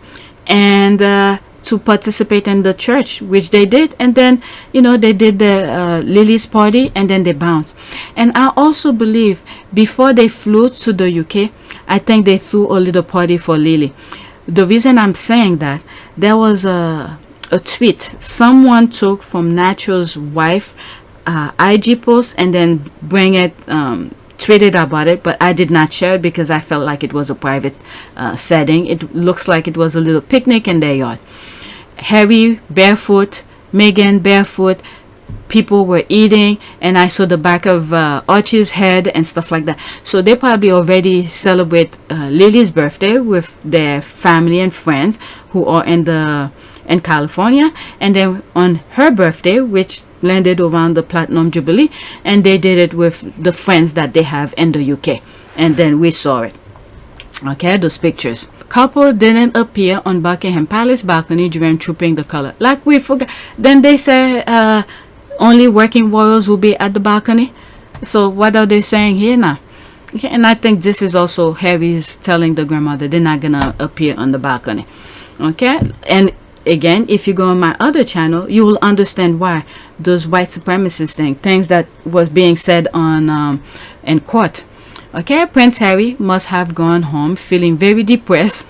S6: and to participate in the church, which they did, and then they did the Lily's party and then they bounced. And I also believe before they flew to the UK, I think they threw a little party for Lily. The reason I'm saying that, there was a tweet someone took from Natural's wife IG post and then tweeted about it, but I did not share it because I felt like it was a private setting. It looks like it was a little picnic in their yard. Harry barefoot, Meghan barefoot, people were eating, and I saw the back of Archie's head and stuff like that. So they probably already celebrate Lily's birthday with their family and friends who are in California, and then on her birthday, which landed around the Platinum Jubilee, and they did it with the friends that they have in the UK, and then we saw it. Okay, those pictures. couple didn't appear on Buckingham Palace balcony during Trooping the Color. Like we forgot. Then they say only working royals will be at the balcony. So what are they saying here now? Okay, and I think this is also Harry's telling the grandmother they're not gonna appear on the balcony. Okay, and again, if you go on my other channel, you will understand why those white supremacist things that was being said on in court. Okay, Prince Harry must have gone home feeling very depressed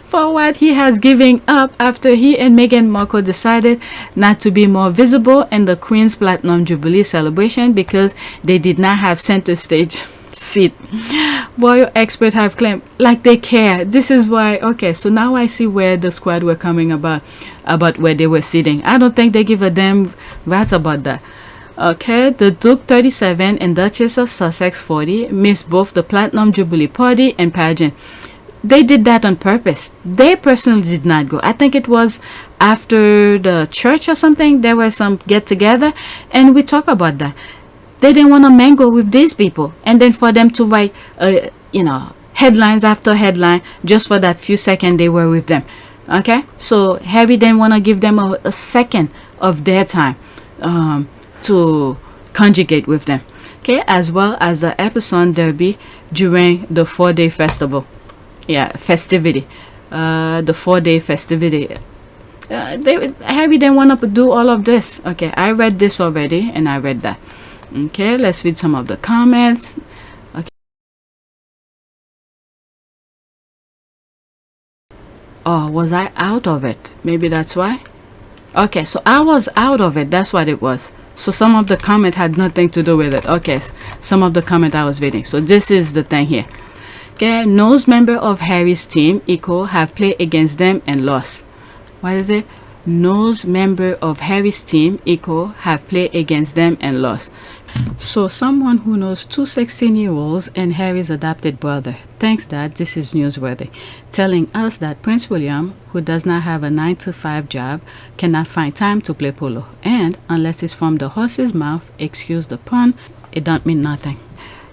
S6: for what he has given up after he and Meghan Markle decided not to be more visible in the Queen's Platinum Jubilee celebration because they did not have center stage seat. Royal experts have claimed like they care. This is why. Okay, so now I see where the squad were coming about where they were sitting. I don't think they give a damn rats about that. Okay, the Duke 37 and Duchess of Sussex 40 missed both the Platinum Jubilee party and pageant. They did that on purpose. They personally did not go. I think it was after the church or something. There was some get together and we talk about that. They didn't want to mingle with these people, and then for them to write headlines after headline just for that few seconds they were with them. Okay, so Harry didn't want to give them a second of their time to conjugate with them. Okay, as well as the Epsom Derby during the 4-day festival. Yeah, festivity. The 4-day festivity. Harry didn't want to do all of this. Okay, I read this already and I read that. Okay, let's read some of the comments. Okay. Oh, was I out of it? Maybe that's why. Okay, so I was out of it. That's what it was. So some of the comment had nothing to do with it. Okay, some of the comment I was reading. So this is the thing here. Okay, no member of Harry's team, Eco, have played against them and lost. What is it? No member of Harry's team, Eco, have played against them and lost. So someone who knows 2 16-year-olds and Harry's adopted brother thinks that this is newsworthy, telling us that Prince William, who does not have a 9-to-5 job, cannot find time to play polo. And unless it's from the horse's mouth, excuse the pun, it don't mean nothing.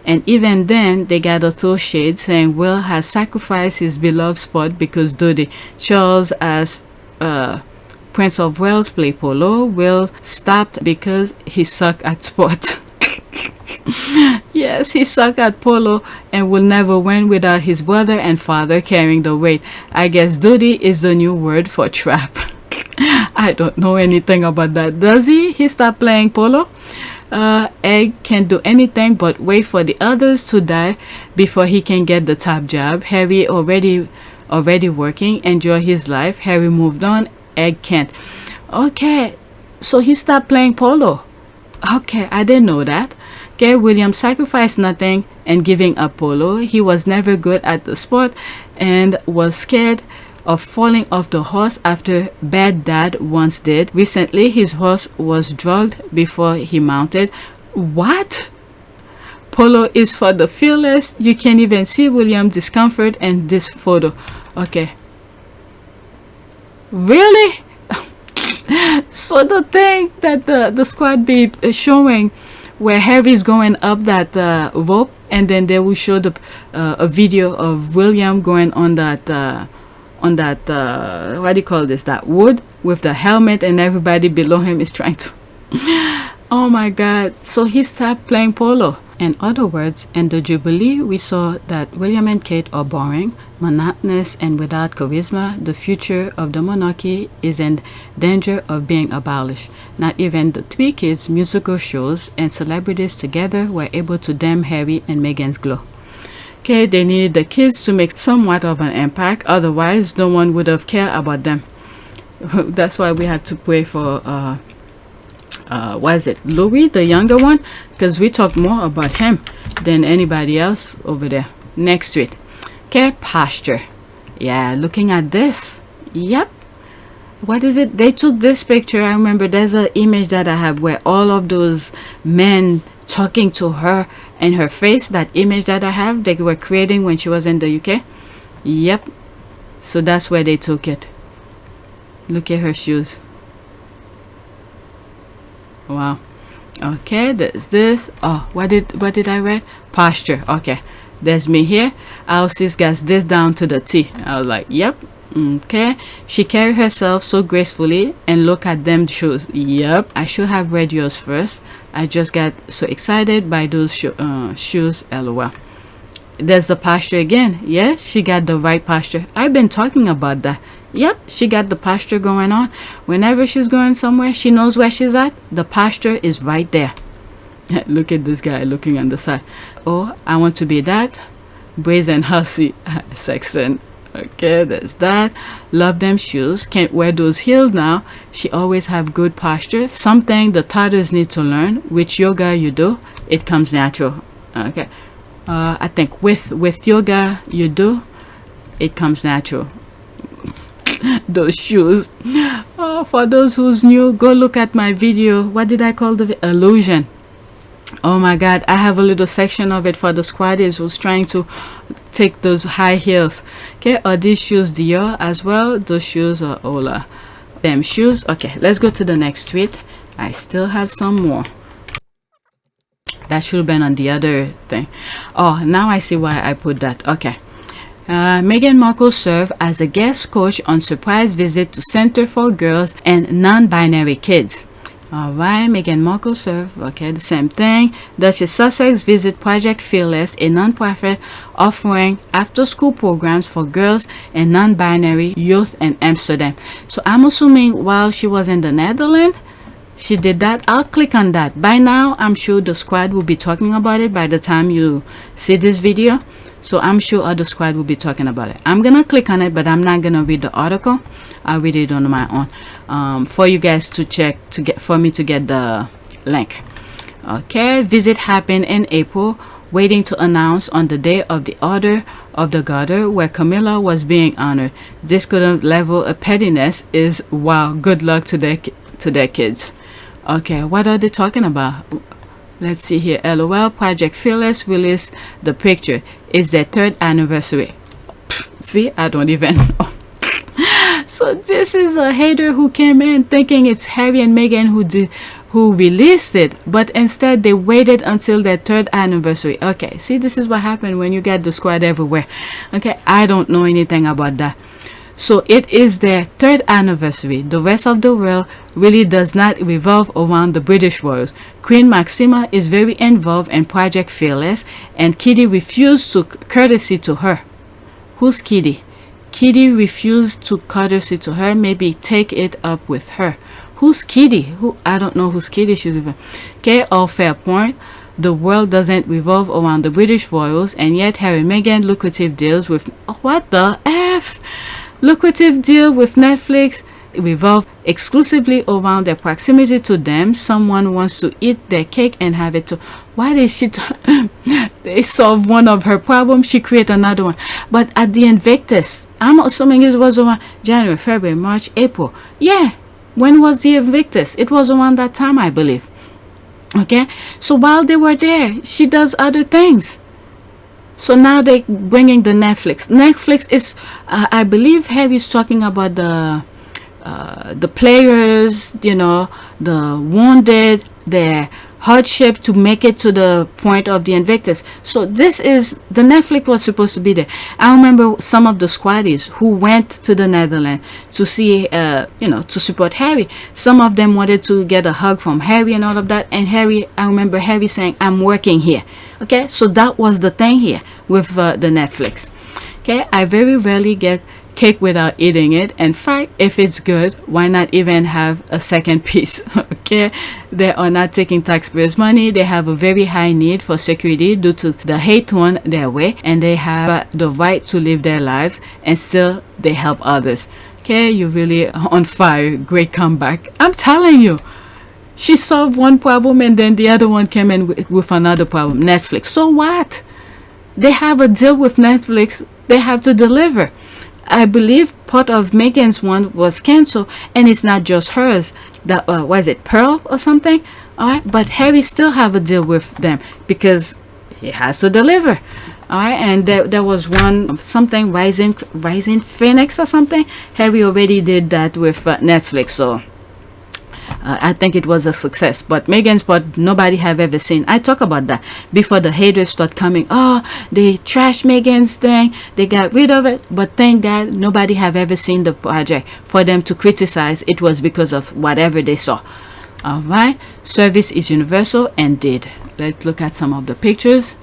S6: And even then, they gotta throw shade saying Will has sacrificed his beloved sport because Dodi, Charles as Prince of Wales play polo, Will stopped because he sucked at sport. Yes, he sucked at polo and will never win without his brother and father carrying the weight. I guess Dodi is the new word for trap. I don't know anything about that. Does he? He stopped playing polo? Egg can't do anything but wait for the others to die before he can get the top job. Harry already working, enjoy his life. Harry moved on. Egg can't. Okay, so he stopped playing polo. Okay, I didn't know that. Okay, William sacrificed nothing and giving up polo. He was never good at the sport and was scared of falling off the horse after bad dad once did. Recently, his horse was drugged before he mounted. What? Polo is for the fearless. You can even see William's discomfort in this photo. Okay. Really? So the thing that the squad be showing where Harry's going up that rope, and then they will show the a video of William going on that what do you call this, that wood with the helmet, and everybody below him is trying to oh my god. So he stopped playing polo. In other words, in the Jubilee, we saw that William and Kate are boring, monotonous, and without charisma. The future of the monarchy is in danger of being abolished. Not even the 3 kids' musical shows and celebrities together were able to dim Harry and Meghan's glow. Okay, they needed the kids to make somewhat of an impact, otherwise no one would have cared about them. That's why we had to pray for what is it, Louis, the younger one, because we talk more about him than anybody else over there. Next to it. Okay, posture. Yeah, looking at this. Yep. What is it? They took this picture. I remember there's an image that I have where all of those men talking to her and her face, that image that I have, they were creating when she was in the UK. Yep. So that's where they took it. Look at her shoes. Wow. Okay, there's this. Oh, what did I read? Posture. Okay. there's me here. Our sis got this down to the T. I was like, yep. Okay, she carried herself so gracefully, and look at them shoes. Yep, I should have read yours first. I just got so excited by those shoes. LOL. There's the posture again. Yes, she got the right posture. I've been talking about that. Yep, she got the posture going on. Whenever she's going somewhere, she knows where she's at. The posture is right there. Look at this guy looking on the side. Oh, I want to be that brazen hussy Saxon. Okay, there's that. Love them shoes. Can't wear those heels now. She always have good posture. Something the toddlers need to learn. Which yoga you do, it comes natural. Okay, I think with yoga you do, it comes natural. Those shoes. Oh, for those who's new, go look at my video. What did I call the illusion? Oh my god, I have a little section of it for the squaddies who's trying to take those high heels. Okay, are these shoes Dior as well? Those shoes are Ola. Them shoes. Okay, let's go to the next tweet. I still have some more. That should have been on the other thing. Oh, now I see why I put that. Okay. Meghan Markle served as a guest coach on surprise visit to Center for Girls and Non-Binary Kids. Alright, Meghan Markle served, okay, the same thing. Duchess Sussex visit Project Fearless, a non-profit offering after-school programs for girls and non-binary youth in Amsterdam. So I'm assuming while she was in the Netherlands, she did that. I'll click on that. By now, I'm sure the squad will be talking about it by the time you see this video. So I'm sure other squad will be talking about it. I'm gonna click on it, but I'm not gonna read the article. I'll read it on my own for you guys to check, for me to get the link. Okay, visit happened in April, waiting to announce on the day of the Order of the Garter, where Camilla was being honored. This couldn't level of pettiness is wow. Good luck to their kids. Okay, what are they talking about? Let's see here. LOL. Project Fearless released the picture. It's their 3rd anniversary. See, I don't even know. So this is a hater who came in thinking it's Harry and Meghan who released it, but instead they waited until their 3rd anniversary. Okay, see, this is what happened when you get the squad everywhere. Okay, I don't know anything about that. So it is their 3rd anniversary. The rest of the world really does not revolve around the British royals. Queen Maxima is very involved in Project Fearless, and Kitty refused to courtesy to her. Who's Kitty? Kitty refused to courtesy to her. Maybe take it up with her. Who's Kitty? Who? I don't know who's Kitty. She's even. Okay, all fair point. The world doesn't revolve around the British royals, and yet Harry and Meghan lucrative deals with what the F? Lucrative deal with Netflix revolve exclusively around their proximity to them. Someone wants to eat their cake and have it too. Why did she they solve one of her problems, she create another one? But at the INVICTUS, I'm assuming it was around January, February, March, April. Yeah, when was the INVICTUS? It was around that time, I believe. Okay, so while they were there, she does other things. So now they bringing the Netflix. Netflix is, I believe, Harry's talking about the players, you know, the wounded, their hardship to make it to the point of the INVICTUS. So this is, the Netflix was supposed to be there. I remember some of the squaddies who went to the Netherlands to see, you know, to support Harry. Some of them wanted to get a hug from Harry and all of that. And Harry, I remember Harry saying, I'm working here. Okay, so that was the thing here with the Netflix. Okay, I very rarely get cake without eating it. In fact, if it's good, why not even have a second piece? Okay, they are not taking taxpayers' money. They have a very high need for security due to the hate thrown their way, and they have the right to live their lives, and still they help others. Okay, you're really on fire. Great comeback. I'm telling you. She solved one problem and then the other one came in with another problem. Netflix. So what? They have a deal with Netflix. They have to deliver. I believe part of Meghan's one was canceled, and it's not just hers. That was it Pearl or something? Alright, but Harry still have a deal with them because he has to deliver. Alright, and there was one something Rising Phoenix or something. Harry already did that with Netflix. So I think it was a success. But Meghan's part, nobody have ever seen. I talk about that before the haters start coming. Oh, they trashed Meghan's thing. They got rid of it. But thank God, nobody have ever seen the project. For them to criticize, it was because of whatever they saw. All right. Service is universal and did. Let's look at some of the pictures.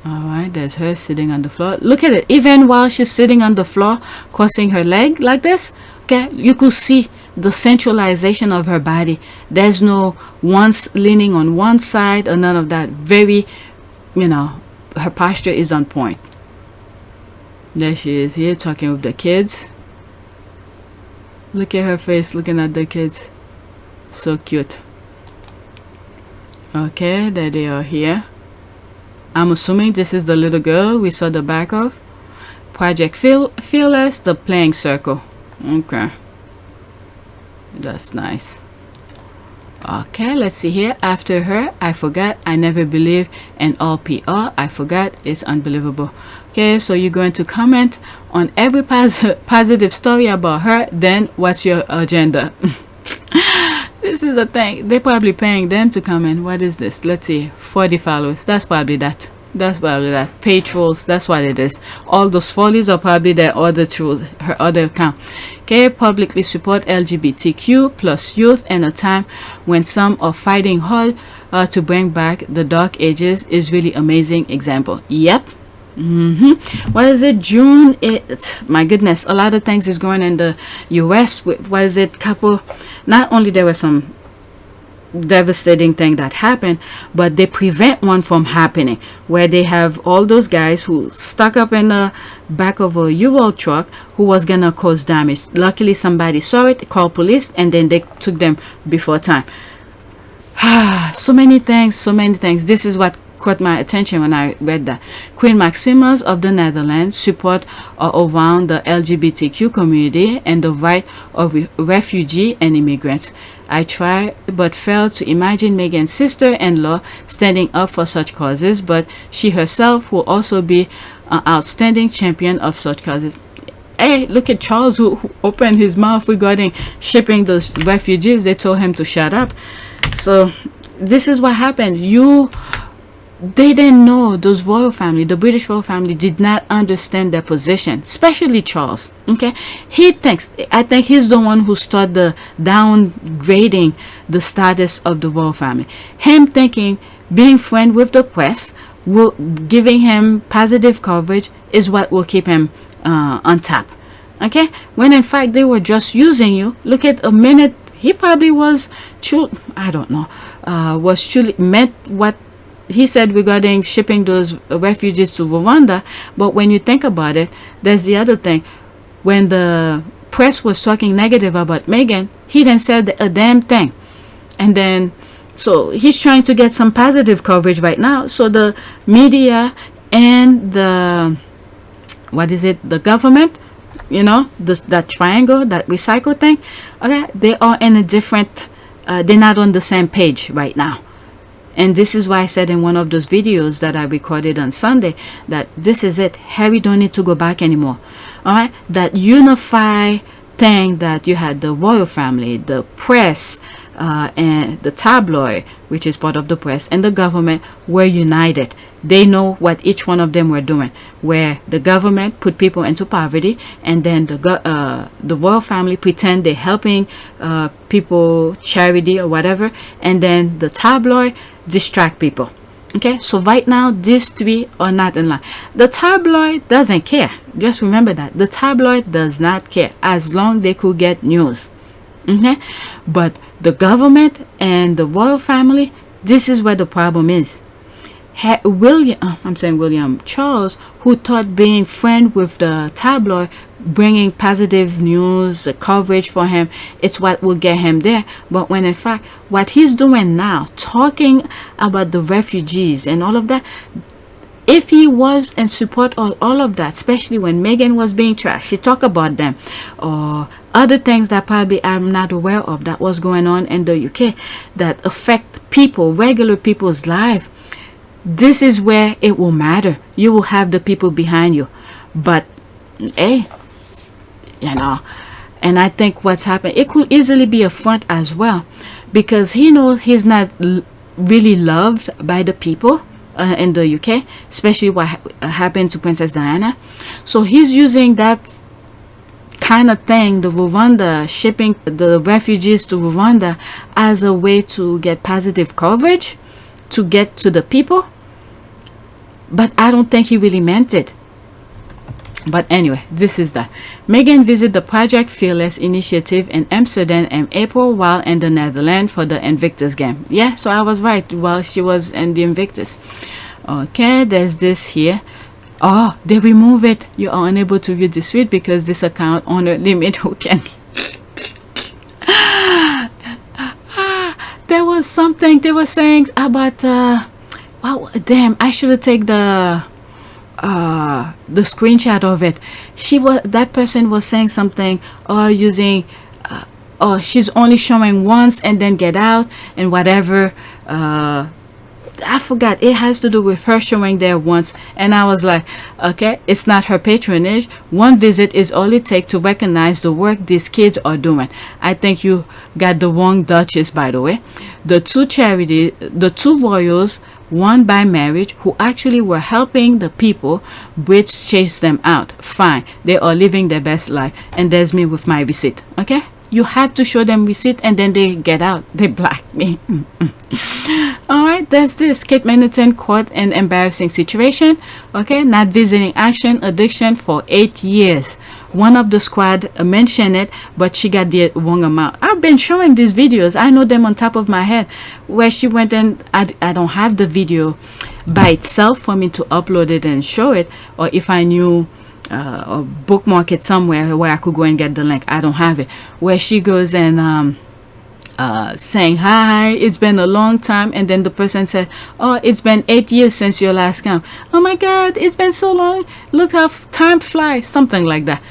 S6: All right, there's her sitting on the floor. Look at it. Even while she's sitting on the floor, crossing her leg like this, okay, you could see the centralization of her body. There's no once leaning on one side or none of that. Very, her posture is on point. There she is here talking with the kids. Look at her face looking at the kids. So cute. Okay, there they are here. I'm assuming this is the little girl we saw the back of. Project Fearless, the playing circle. Okay. That's nice. Okay, let's see here. After her, I forgot, I never believe, and all PR, I forgot, it's unbelievable. Okay, so you're going to comment on every positive story about her, then what's your agenda? This is the thing. They're probably paying them to come in. What is this? Let's see. 40 followers. That's probably that. That's probably that. Pay trolls. That's what it is. All those follies are probably their other trolls, her other account. Okay. Publicly support LGBTQ plus youth in a time when some are fighting hard to bring back the dark ages is really amazing example. Yep. What is it? June 8th. My goodness, a lot of things is going in the US with, what is it, couple, not only there was some devastating thing that happened, but they prevent one from happening, where they have all those guys who stuck up in the back of a U-Haul truck who was gonna cause damage. Luckily somebody saw it, called police, and then they took them before time. So many things. This is what caught my attention when I read that. Queen Maximus of the Netherlands support around the LGBTQ community and the right of refugee and immigrants. I try but fail to imagine Meghan's sister-in-law standing up for such causes, but she herself will also be an outstanding champion of such causes. Hey, look at Charles who opened his mouth regarding shipping those refugees. They told him to shut up. So this is what happened. They didn't know, those royal family, the British royal family did not understand their position, especially Charles. Okay, I think he's the one who started the downgrading the status of the royal family. Him thinking being friend with the press, giving him positive coverage is what will keep him on top. Okay, when in fact they were just using you. Look at a minute, he probably was true, I don't know, was truly meant what he said regarding shipping those refugees to Rwanda. But when you think about it, there's the other thing. When the press was talking negative about Meghan, he didn't say a damn thing. And then, so he's trying to get some positive coverage right now. So the media and the, the government, that triangle, that recycle thing, okay, they are in a different, they're not on the same page right now. And this is why I said in one of those videos that I recorded on Sunday that this is it. Harry don't need to go back anymore. All right. That unify thing that you had, the royal family, the press, and the tabloid, which is part of the press, and the government were united. They know what each one of them were doing, where the government put people into poverty, and then the royal family pretend they're helping people, charity or whatever, and then the tabloid distract people. Okay, so right now these three are not in line. The tabloid doesn't care. Just remember that the tabloid does not care as long as they could get news. Okay, but the government and the royal family, this is where the problem is. Charles, who thought being friend with the tabloid, bringing positive news, coverage for him, it's what will get him there. But when in fact, what he's doing now, talking about the refugees and all of that, if he was in support of all of that, especially when Meghan was being trashed, he talked about them, or other things that probably I'm not aware of that was going on in the UK that affect people, regular people's life. This is where it will matter. You will have the people behind you. But hey, And I think what's happened, it could easily be a front as well, because he knows he's not really loved by the people in the UK, especially what happened to Princess Diana. So he's using that kind of thing, the Rwanda, shipping the refugees to Rwanda, as a way to get positive coverage, to get to the people. But I don't think he really meant it. But anyway, this is that. Meghan visited the Project Fearless initiative in Amsterdam in April while in the Netherlands for the Invictus game. Yeah, so I was right, while she was in the Invictus. Okay, there's this here. Oh, they remove it. You are unable to view this tweet because this account owner limit who can. There was something they were saying about wow, damn, I should have taken the screenshot of it. That person was saying something using she's only showing once and then get out and whatever. I forgot, it has to do with her showing there once, and I was like, okay, it's not her patronage. One visit is all it takes to recognize the work these kids are doing. I think you got the wrong Duchess, by the way. The two royals, one by marriage, who actually were helping the people which chased them out. Fine, they are living their best life, and there's me with my receipt. Okay, you have to show them receipt and then they get out, they block me. All right, there's this Kate Middleton caught in embarrassing situation. Okay, not visiting action addiction for 8 years. One of the squad mentioned it, but she got the wrong amount. I've been showing these videos, I know them on top of my head, where she went and I don't have the video by itself for me to upload it and show it, or if I knew or bookmark it somewhere where I could go and get the link. I don't have it. Where she goes and saying, hi, it's been a long time, and then the person said, oh, it's been 8 years since your last count. Oh my god, it's been so long, look how time flies, something like that.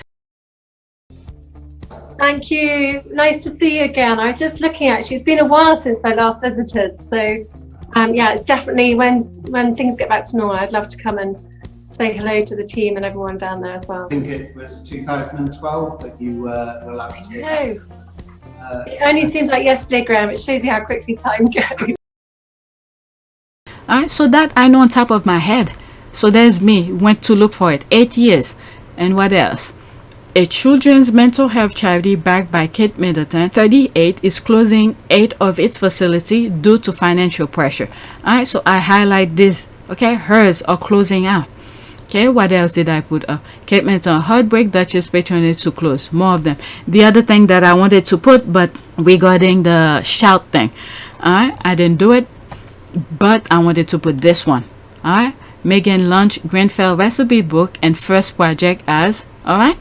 S8: Thank you, nice to see you again. I was just looking at, it's been a while since I last visited, so yeah, definitely when things get back to normal, I'd love to come and say hello to the team and everyone down there as well.
S9: I think it was 2012 that you were last here.
S8: It only seems like yesterday, Graham. It shows you how quickly time goes.
S6: Alright, so that I know on top of my head. So there's me, went to look for it. 8 years. And what else? A children's mental health charity backed by Kate Middleton, 38, is closing 8 of its facilities due to financial pressure. Alright, so I highlight this. Okay, hers are closing out. Okay, what else did I put up? Kate Middleton, heartbreak, Duchess patronage to close. More of them. The other thing that I wanted to put, but regarding the shout thing, alright, I didn't do it, but I wanted to put this one. Alright, Meghan launched Grenfell recipe book and first project as, alright,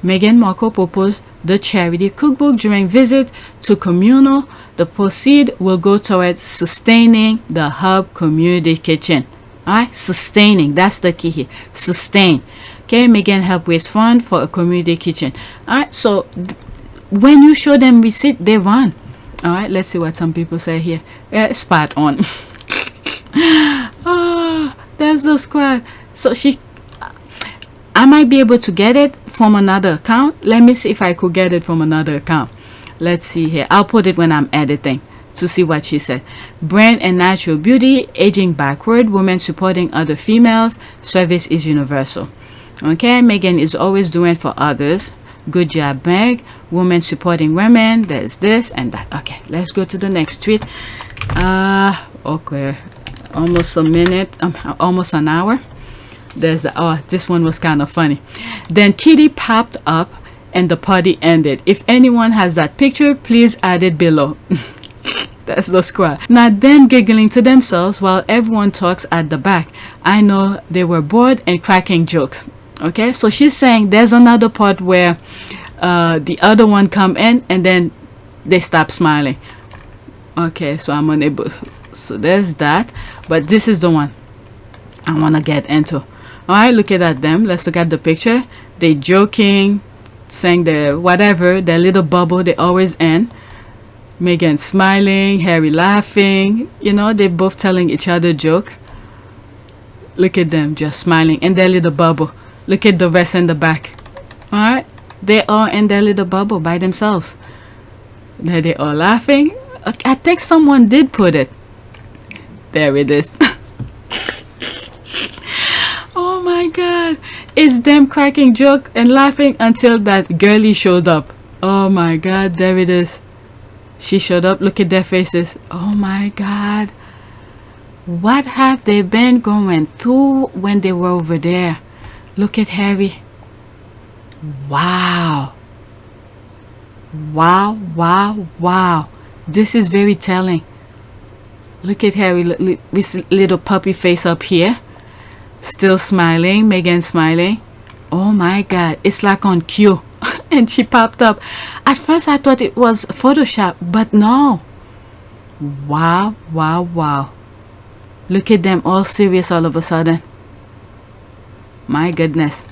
S6: Meghan Markle proposed the charity cookbook during visit to communal. The proceed will go towards sustaining the hub community kitchen. Alright, sustaining, that's the key here. Sustain. Okay, Meghan help raise fund for a community kitchen. Alright, so when you show them receipt, they run. Alright, let's see what some people say here. Spot on. There's the squad. So I might be able to get it from another account. Let me see if I could get it from another account. Let's see here. I'll put it when I'm editing to see what she said. Brand and natural beauty, aging backward, women supporting other females, service is universal. Okay, Meghan is always doing for others. Good job, Meg. Women supporting women. There's this and that. Okay, let's go to the next tweet. Okay, almost a minute, almost an hour. There's this one was kind of funny. Then Kitty popped up and the party ended. If anyone has that picture, please add it below. That's the squad. Now them giggling to themselves while everyone talks at the back. I know they were bored and cracking jokes. Okay, so she's saying there's another part where the other one come in and then they stop smiling. Okay, so I'm unable. So there's that. But this is the one I want to get into. Alright, look at them. Let's look at the picture. They joking, saying their whatever, their little bubble they always in. Meghan smiling, Harry laughing, you know, they both telling each other joke. Look at them just smiling in their little bubble. Look at the rest in the back. Alright, They are in their little bubble by themselves. They all laughing. I think someone did put it. There it is. Oh my God. It's them cracking jokes and laughing until that girlie showed up. Oh my God, there it is. She showed up. Look at their faces. Oh my God. What have they been going through when they were over there? Look at Harry. Wow. Wow, wow, wow. This is very telling. Look at Harry, look, this little puppy face up here. Still smiling, Meghan smiling. Oh my God, it's like on cue. And she popped up. At first I thought it was Photoshop, but no. Wow, wow, wow. Look at them all serious all of a sudden. My goodness.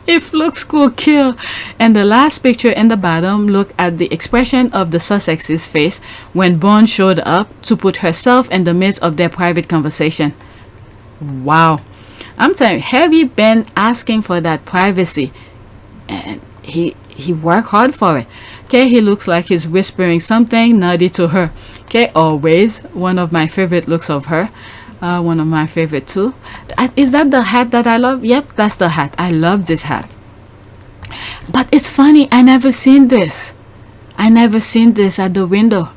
S6: If looks could kill. And the last picture in the bottom, look at the expression of the Sussex's face when Bone showed up to put herself in the midst of their private conversation. Wow. I'm telling you, Harry been asking for that privacy, and he worked hard for it. Okay, he looks like he's whispering something naughty to her. Okay, always one of my favorite looks of her. One of my favorite too. Is that the hat that I love? Yep, that's the hat. I love this hat. But it's funny, I never seen this. I never seen this at the window.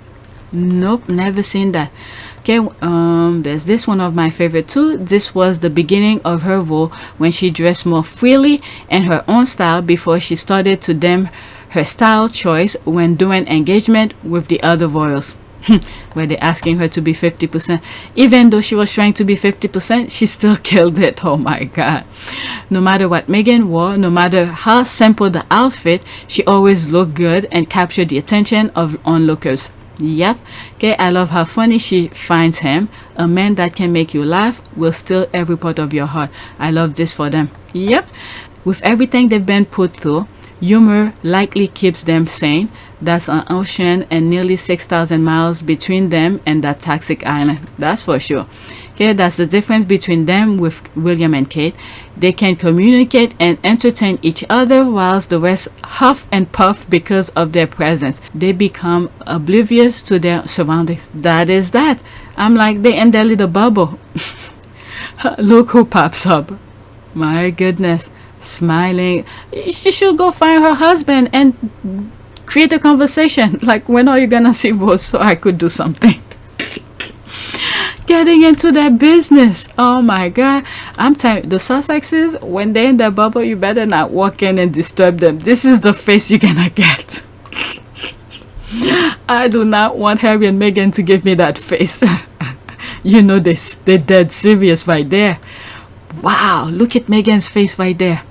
S6: Nope, never seen that. Okay, there's this one of my favorite too. This was the beginning of her role when she dressed more freely in her own style before she started to dim her style choice when doing engagement with the other royals. Where they're asking her to be 50%. Even though she was trying to be 50%, she still killed it. Oh my God. No matter what Meghan wore, no matter how simple the outfit, she always looked good and captured the attention of onlookers. Yep. Okay, I love how funny she finds him. A man that can make you laugh will steal every part of your heart. I love this for them. Yep. With everything they've been put through, humor likely keeps them sane. That's an ocean and nearly 6,000 miles between them and that toxic island. That's for sure. Okay, that's the difference between them with William and Kate. They can communicate and entertain each other whilst the rest huff and puff because of their presence. They become oblivious to their surroundings. That is that. I'm like, they in their little bubble. Look who pops up. My goodness. Smiling. She should go find her husband and create a conversation. Like, when are you gonna see Rose so I could do something? Getting into their business. Oh my God. I'm telling you, the Sussexes, when they're in their bubble, you better not walk in and disturb them. This is the face you're gonna get. I do not want Harry and Meghan to give me that face. You know, they're dead serious right there. Wow, look at Meghan's face right there.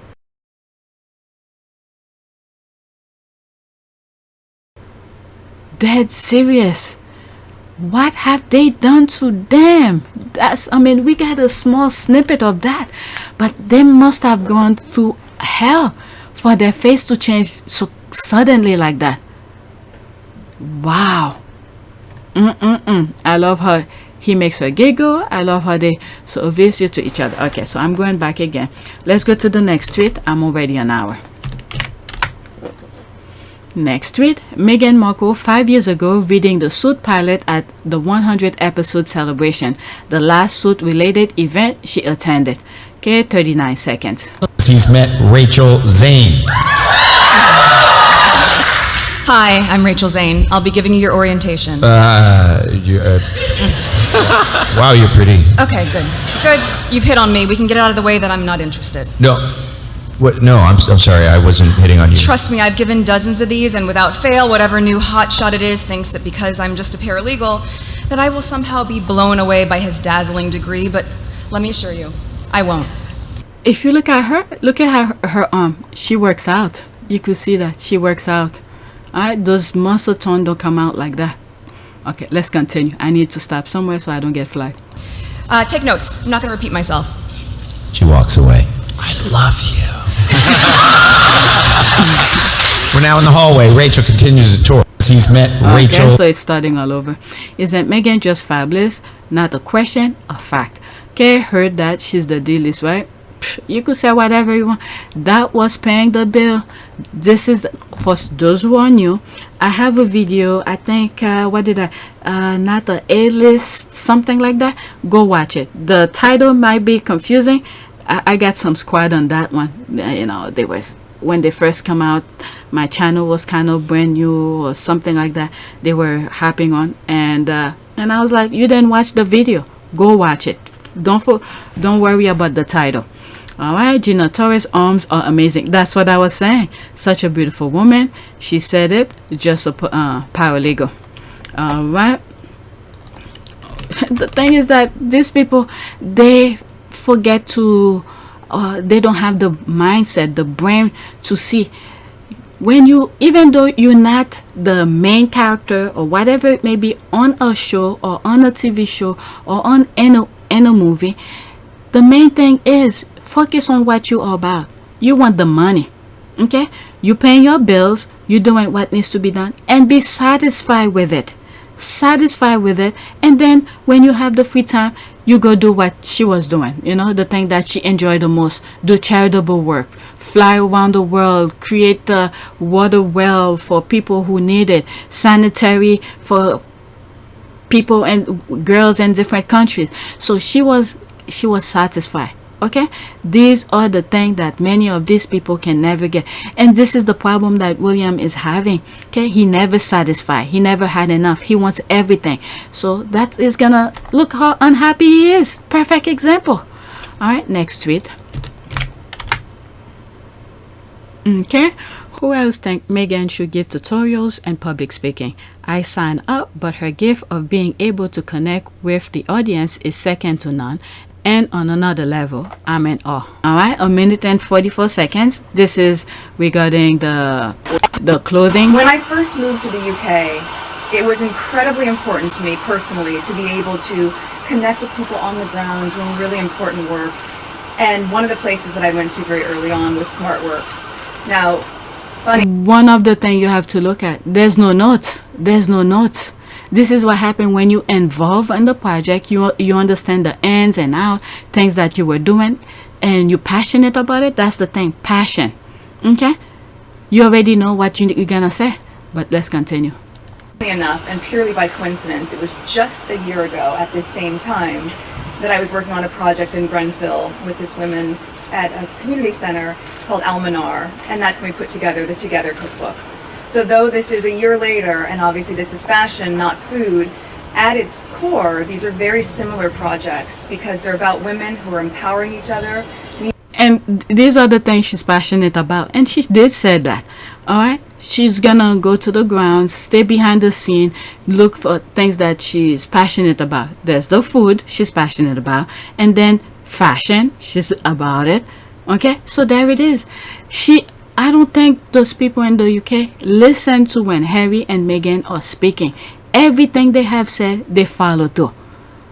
S6: Dead serious. What have they done to them? We got a small snippet of that, but they must have gone through hell for their face to change so suddenly like that. Wow. I love how he makes her giggle. I love how they so obvious to each other. Okay, so I'm going back again. Let's go to the next tweet. I'm already an hour. Next tweet, Meghan Markle 5 years ago reading the Suit pilot at the 100 episode celebration, the last Suit related event she attended. Okay, 39 seconds.
S10: He's met Rachel Zane.
S11: Hi, I'm Rachel Zane. I'll be giving you your orientation.
S10: Wow, you're pretty.
S11: Okay, good. Good. You've hit on me. We can get it out of the way that I'm not interested.
S10: No. What? No, I'm sorry. I wasn't hitting on you.
S11: Trust me, I've given dozens of these, and without fail, whatever new hotshot it is thinks that because I'm just a paralegal, that I will somehow be blown away by his dazzling degree, but let me assure you, I won't.
S6: If you look at her arm. She works out. You could see that. She works out. Alright, those muscle tone don't come out like that. Okay, let's continue. I need to stop somewhere so I don't get flagged.
S11: Take notes. I'm not going to repeat myself.
S10: She walks away. I love you. We're now in the hallway. Rachel continues the tour. He's met Rachel.
S6: Okay, so it's starting all over. Isn't Meghan just fabulous? Not a question, a fact. Okay, heard that she's the D-list, right? You could say whatever you want. That was paying the bill. This is for those who are new. I have a video. I think what did I not the A-list, something like that. Go watch it. The title might be confusing. I got some squad on that one. You know, they was when they first come out. My channel was kind of brand new or something like that. They were hopping on, and I was like, you didn't watch the video. Go watch it. Don't worry about the title. All right, Gina Torres' arms are amazing. That's what I was saying. Such a beautiful woman. She said it. Just a paralegal. All right. The thing is that these people, they forget to. They don't have the mindset, the brain to see. When you, even though you're not the main character or whatever it may be on a show or on a TV show or on in a movie, the main thing is focus on what you are about. You want the money, okay? You paying your bills, you doing what needs to be done, and be satisfied with it. Satisfied with it, and then when you have the free time, you go do what she was doing. You know, the thing that she enjoyed the most: do charitable work, fly around the world, create a water well for people who need it, sanitary for people and girls in different countries. So she was satisfied. Okay, these are the things that many of these people can never get, and this is the problem that William is having. Okay, he never satisfied, he never had enough, he wants everything. So that is gonna look how unhappy he is. Perfect example. All right, next tweet. Okay, who else think Meghan should give tutorials and public speaking? I sign up, but her gift of being able to connect with the audience is second to none. And on another level, I'm in awe. All right, 1 minute and 44 seconds. This is regarding the clothing.
S11: When I first moved to the UK, it was incredibly important to me personally to be able to connect with people on the ground doing really important work. And one of the places that I went to very early on was SmartWorks. Now, funny.
S6: One of the things you have to look at, there's no notes. There's no notes. This is what happened when you involve in the project. You understand the ins and outs, things that you were doing, and you're passionate about it. That's the thing, passion. Okay, you already know what you're gonna say, but let's continue.
S11: Enough, and purely by coincidence, it was just a year ago at this same time that I was working on a project in Grenfell with this woman at a community center called Almanar, and that's when we put together the Together cookbook. So though this is a year later, and obviously this is fashion, not food, at its core, these are very similar projects because they're about women who are empowering each other.
S6: And these are the things she's passionate about. And she did say that. All right. She's gonna go to the ground, stay behind the scene, look for things that she's passionate about. There's the food she's passionate about. And then fashion, she's about it. Okay. So there it is. I don't think those people in the UK listen to when Harry and Meghan are speaking. Everything they have said, they follow through.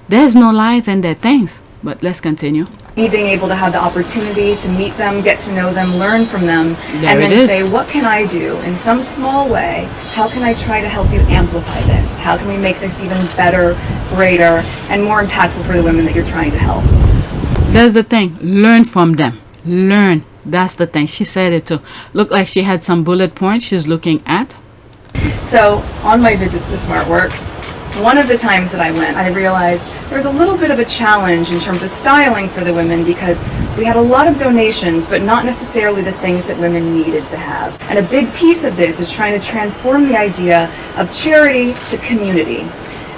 S6: There's no lies in their things. But let's continue.
S11: Me being able to have the opportunity to meet them, get to know them, learn from them, and then say, what can I do in some small way? How can I try to help you amplify this? How can we make this even better, greater, and more impactful for the women that you're trying to help?
S6: There's the thing. Learn from them. Learn. That's the thing. She said it too. Looked like she had some bullet points she's looking at.
S11: So on my visits to SmartWorks, one of the times that I went, I realized there was a little bit of a challenge in terms of styling for the women because we had a lot of donations, but not necessarily the things that women needed to have. And a big piece of this is trying to transform the idea of charity to community.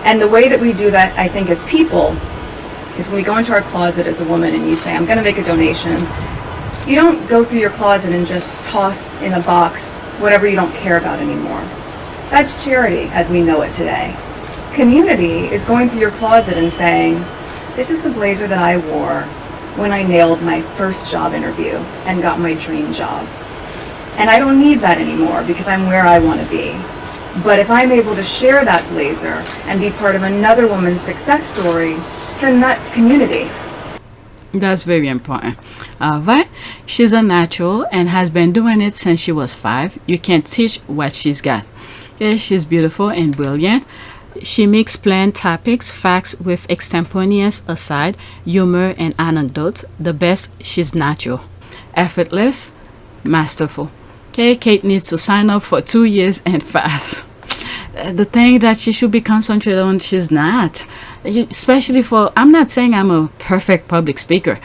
S11: And the way that we do that, I think, as people, is when we go into our closet as a woman and you say, I'm going to make a donation. You don't go through your closet and just toss in a box whatever you don't care about anymore. That's charity as we know it today. Community is going through your closet and saying, this is the blazer that I wore when I nailed my first job interview and got my dream job. And I don't need that anymore because I'm where I want to be. But if I'm able to share that blazer and be part of another woman's success story, then that's community.
S6: That's very important. Right? She's a natural and has been doing it since she was 5. You can't teach what she's got. Yes, she's beautiful and brilliant. She mixed planned topics, facts with extemporaneous aside, humor and anecdotes. The best, she's natural, effortless, masterful. Okay, Kate needs to sign up for 2 years and fast. The thing that she should be concentrated on, she's not. Especially for, I'm not saying I'm a perfect public speaker.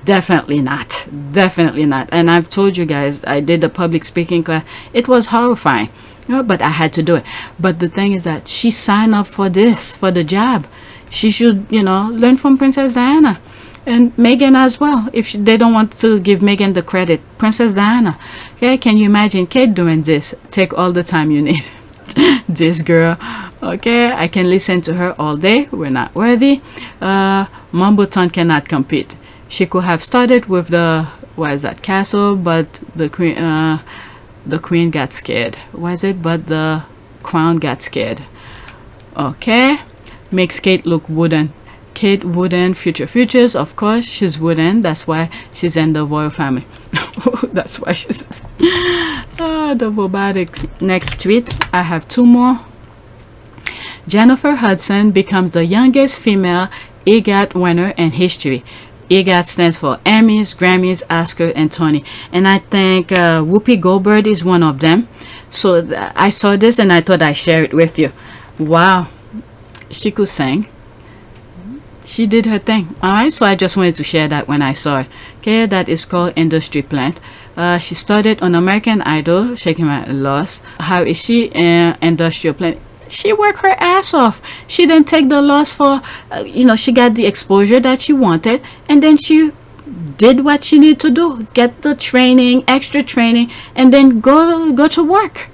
S6: Definitely not. Definitely not. And I've told you guys, I did a public speaking class. It was horrifying. But I had to do it. But the thing is that she signed up for this, for the job. She should, learn from Princess Diana. And Meghan as well, if they don't want to give Meghan the credit. Princess Diana. Okay, can you imagine Kate doing this? Take all the time you need. This girl. Okay, I can listen to her all day. We're not worthy. Mumbleton cannot compete. She could have started with the, castle, but the queen got scared. But the crown got scared. Okay, makes Kate look wooden. Kate wooden, futures, of course she's wooden. That's why she's in the royal family. That's why she's the robotics. Next tweet, I have 2 more. Jennifer Hudson becomes the youngest female EGOT winner in history. EGOT stands for Emmys, Grammys, Oscar, and Tony. And I think Whoopi Goldberg is one of them. So I saw this and I thought I'd share it with you. Wow. She could sing. She did her thing. Alright, so I just wanted to share that when I saw it. Okay, that is called Industry Plant. She started on American Idol, shaking my loss. How is she in Industrial Plant? She worked her ass off. She didn't take the loss for, she got the exposure that she wanted, and then she did what she needed to do. Get the training, extra training, and then go to work.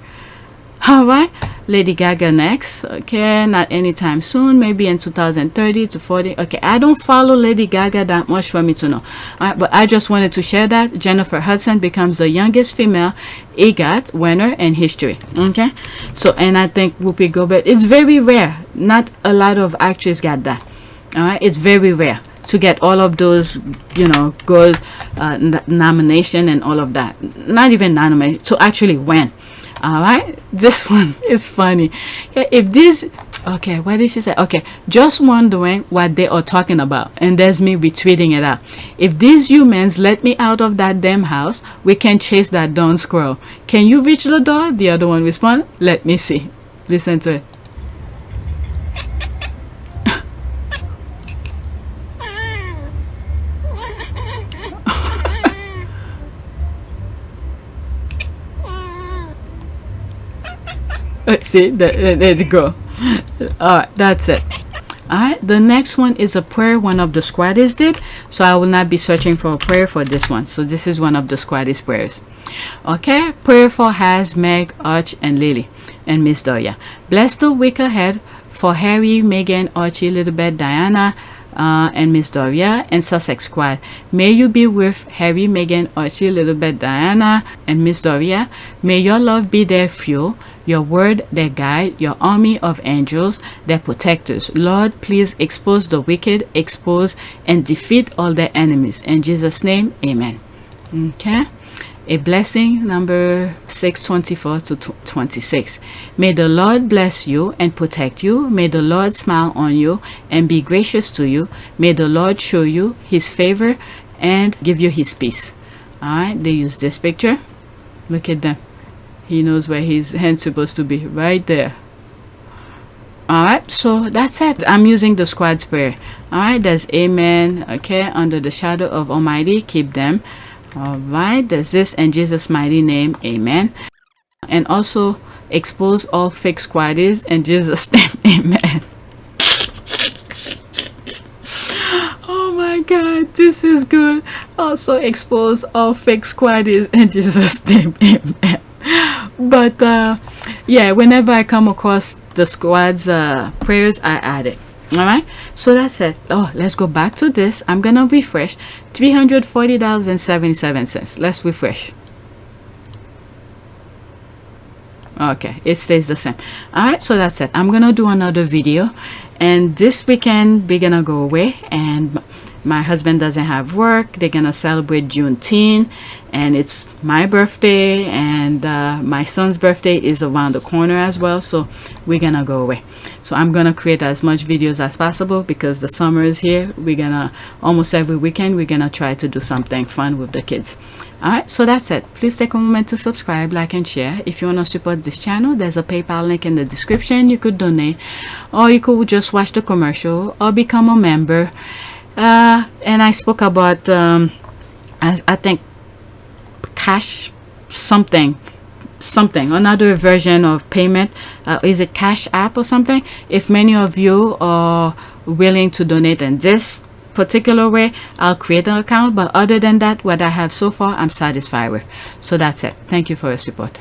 S6: All right, Lady Gaga next. Okay, not anytime soon, maybe in 2030 to 40. Okay, I don't follow Lady Gaga that much for me to know. All right, but I just wanted to share that Jennifer Hudson becomes the youngest female EGOT winner in history. Okay, so, and I think Whoopi Goldberg, it's very rare. Not a lot of actors got that. All right, it's very rare to get all of those, gold nomination and all of that. Not even nomination, to actually win. All right, this one is funny. If this, okay, what did she say? Okay, just wondering what they are talking about, and there's me retweeting it out. If these humans let me out of that damn house, we can chase that darn squirrel. Can you reach the door? The other one respond. Let me see. Listen to it. Let's see, there you go. Alright, that's it. Alright, the next one is a prayer one of the squaddies did. So I will not be searching for a prayer for this one. So this is one of the squaddies' prayers. Okay, prayer for Has, Meg, Arch, and Lily, and Miss Doria. Bless the week ahead for Harry, Meghan, Archie, Littlebet, Diana, and Miss Doria and Sussex Squad. May you be with Harry, Meghan, Archie, Littlebet, Diana, and Miss Doria. May your love be their fuel, your word their guide, your army of angels their protectors. Lord, please expose the wicked, expose and defeat all their enemies. In Jesus' name, amen. Okay. A blessing number 624 to 26. May the Lord bless you and protect you. May the Lord smile on you and be gracious to you. May the Lord show you his favor and give you his peace. Alright, they use this picture. Look at them. He knows where his hand's supposed to be, right there. Alright, so that's it. I'm using the squad's prayer. Alright, there's amen. Okay, under the shadow of Almighty, keep them. Alright, there's this in Jesus' mighty name, amen. And also expose all fake squaddies in Jesus' name, amen. Oh my god, this is good. Also expose all fake squaddies in Jesus' name, amen. But yeah, whenever I come across the squad's prayers, I add it. Alright, so that's it. Oh, let's go back to this. I'm gonna refresh. $340.77. Let's refresh. Okay, it stays the same. Alright, so that's it. I'm gonna do another video, and this weekend we're gonna go away, and my husband doesn't have work. They're gonna celebrate Juneteenth, and it's my birthday, and my son's birthday is around the corner as well, so we're gonna go away. So I'm gonna create as much videos as possible because the summer is here. We're gonna, almost every weekend, we're gonna try to do something fun with the kids. Alright, so that's it. Please take a moment to subscribe, like, and share. If you want to support this channel, there's a PayPal link in the description. You could donate, or you could just watch the commercial, or become a member. And I spoke about I think cash something, another version of payment. Is it Cash App or something? If many of you are willing to donate in this particular way, I'll create an account, but other than that, what I have so far, I'm satisfied with. So that's it. Thank you for your support.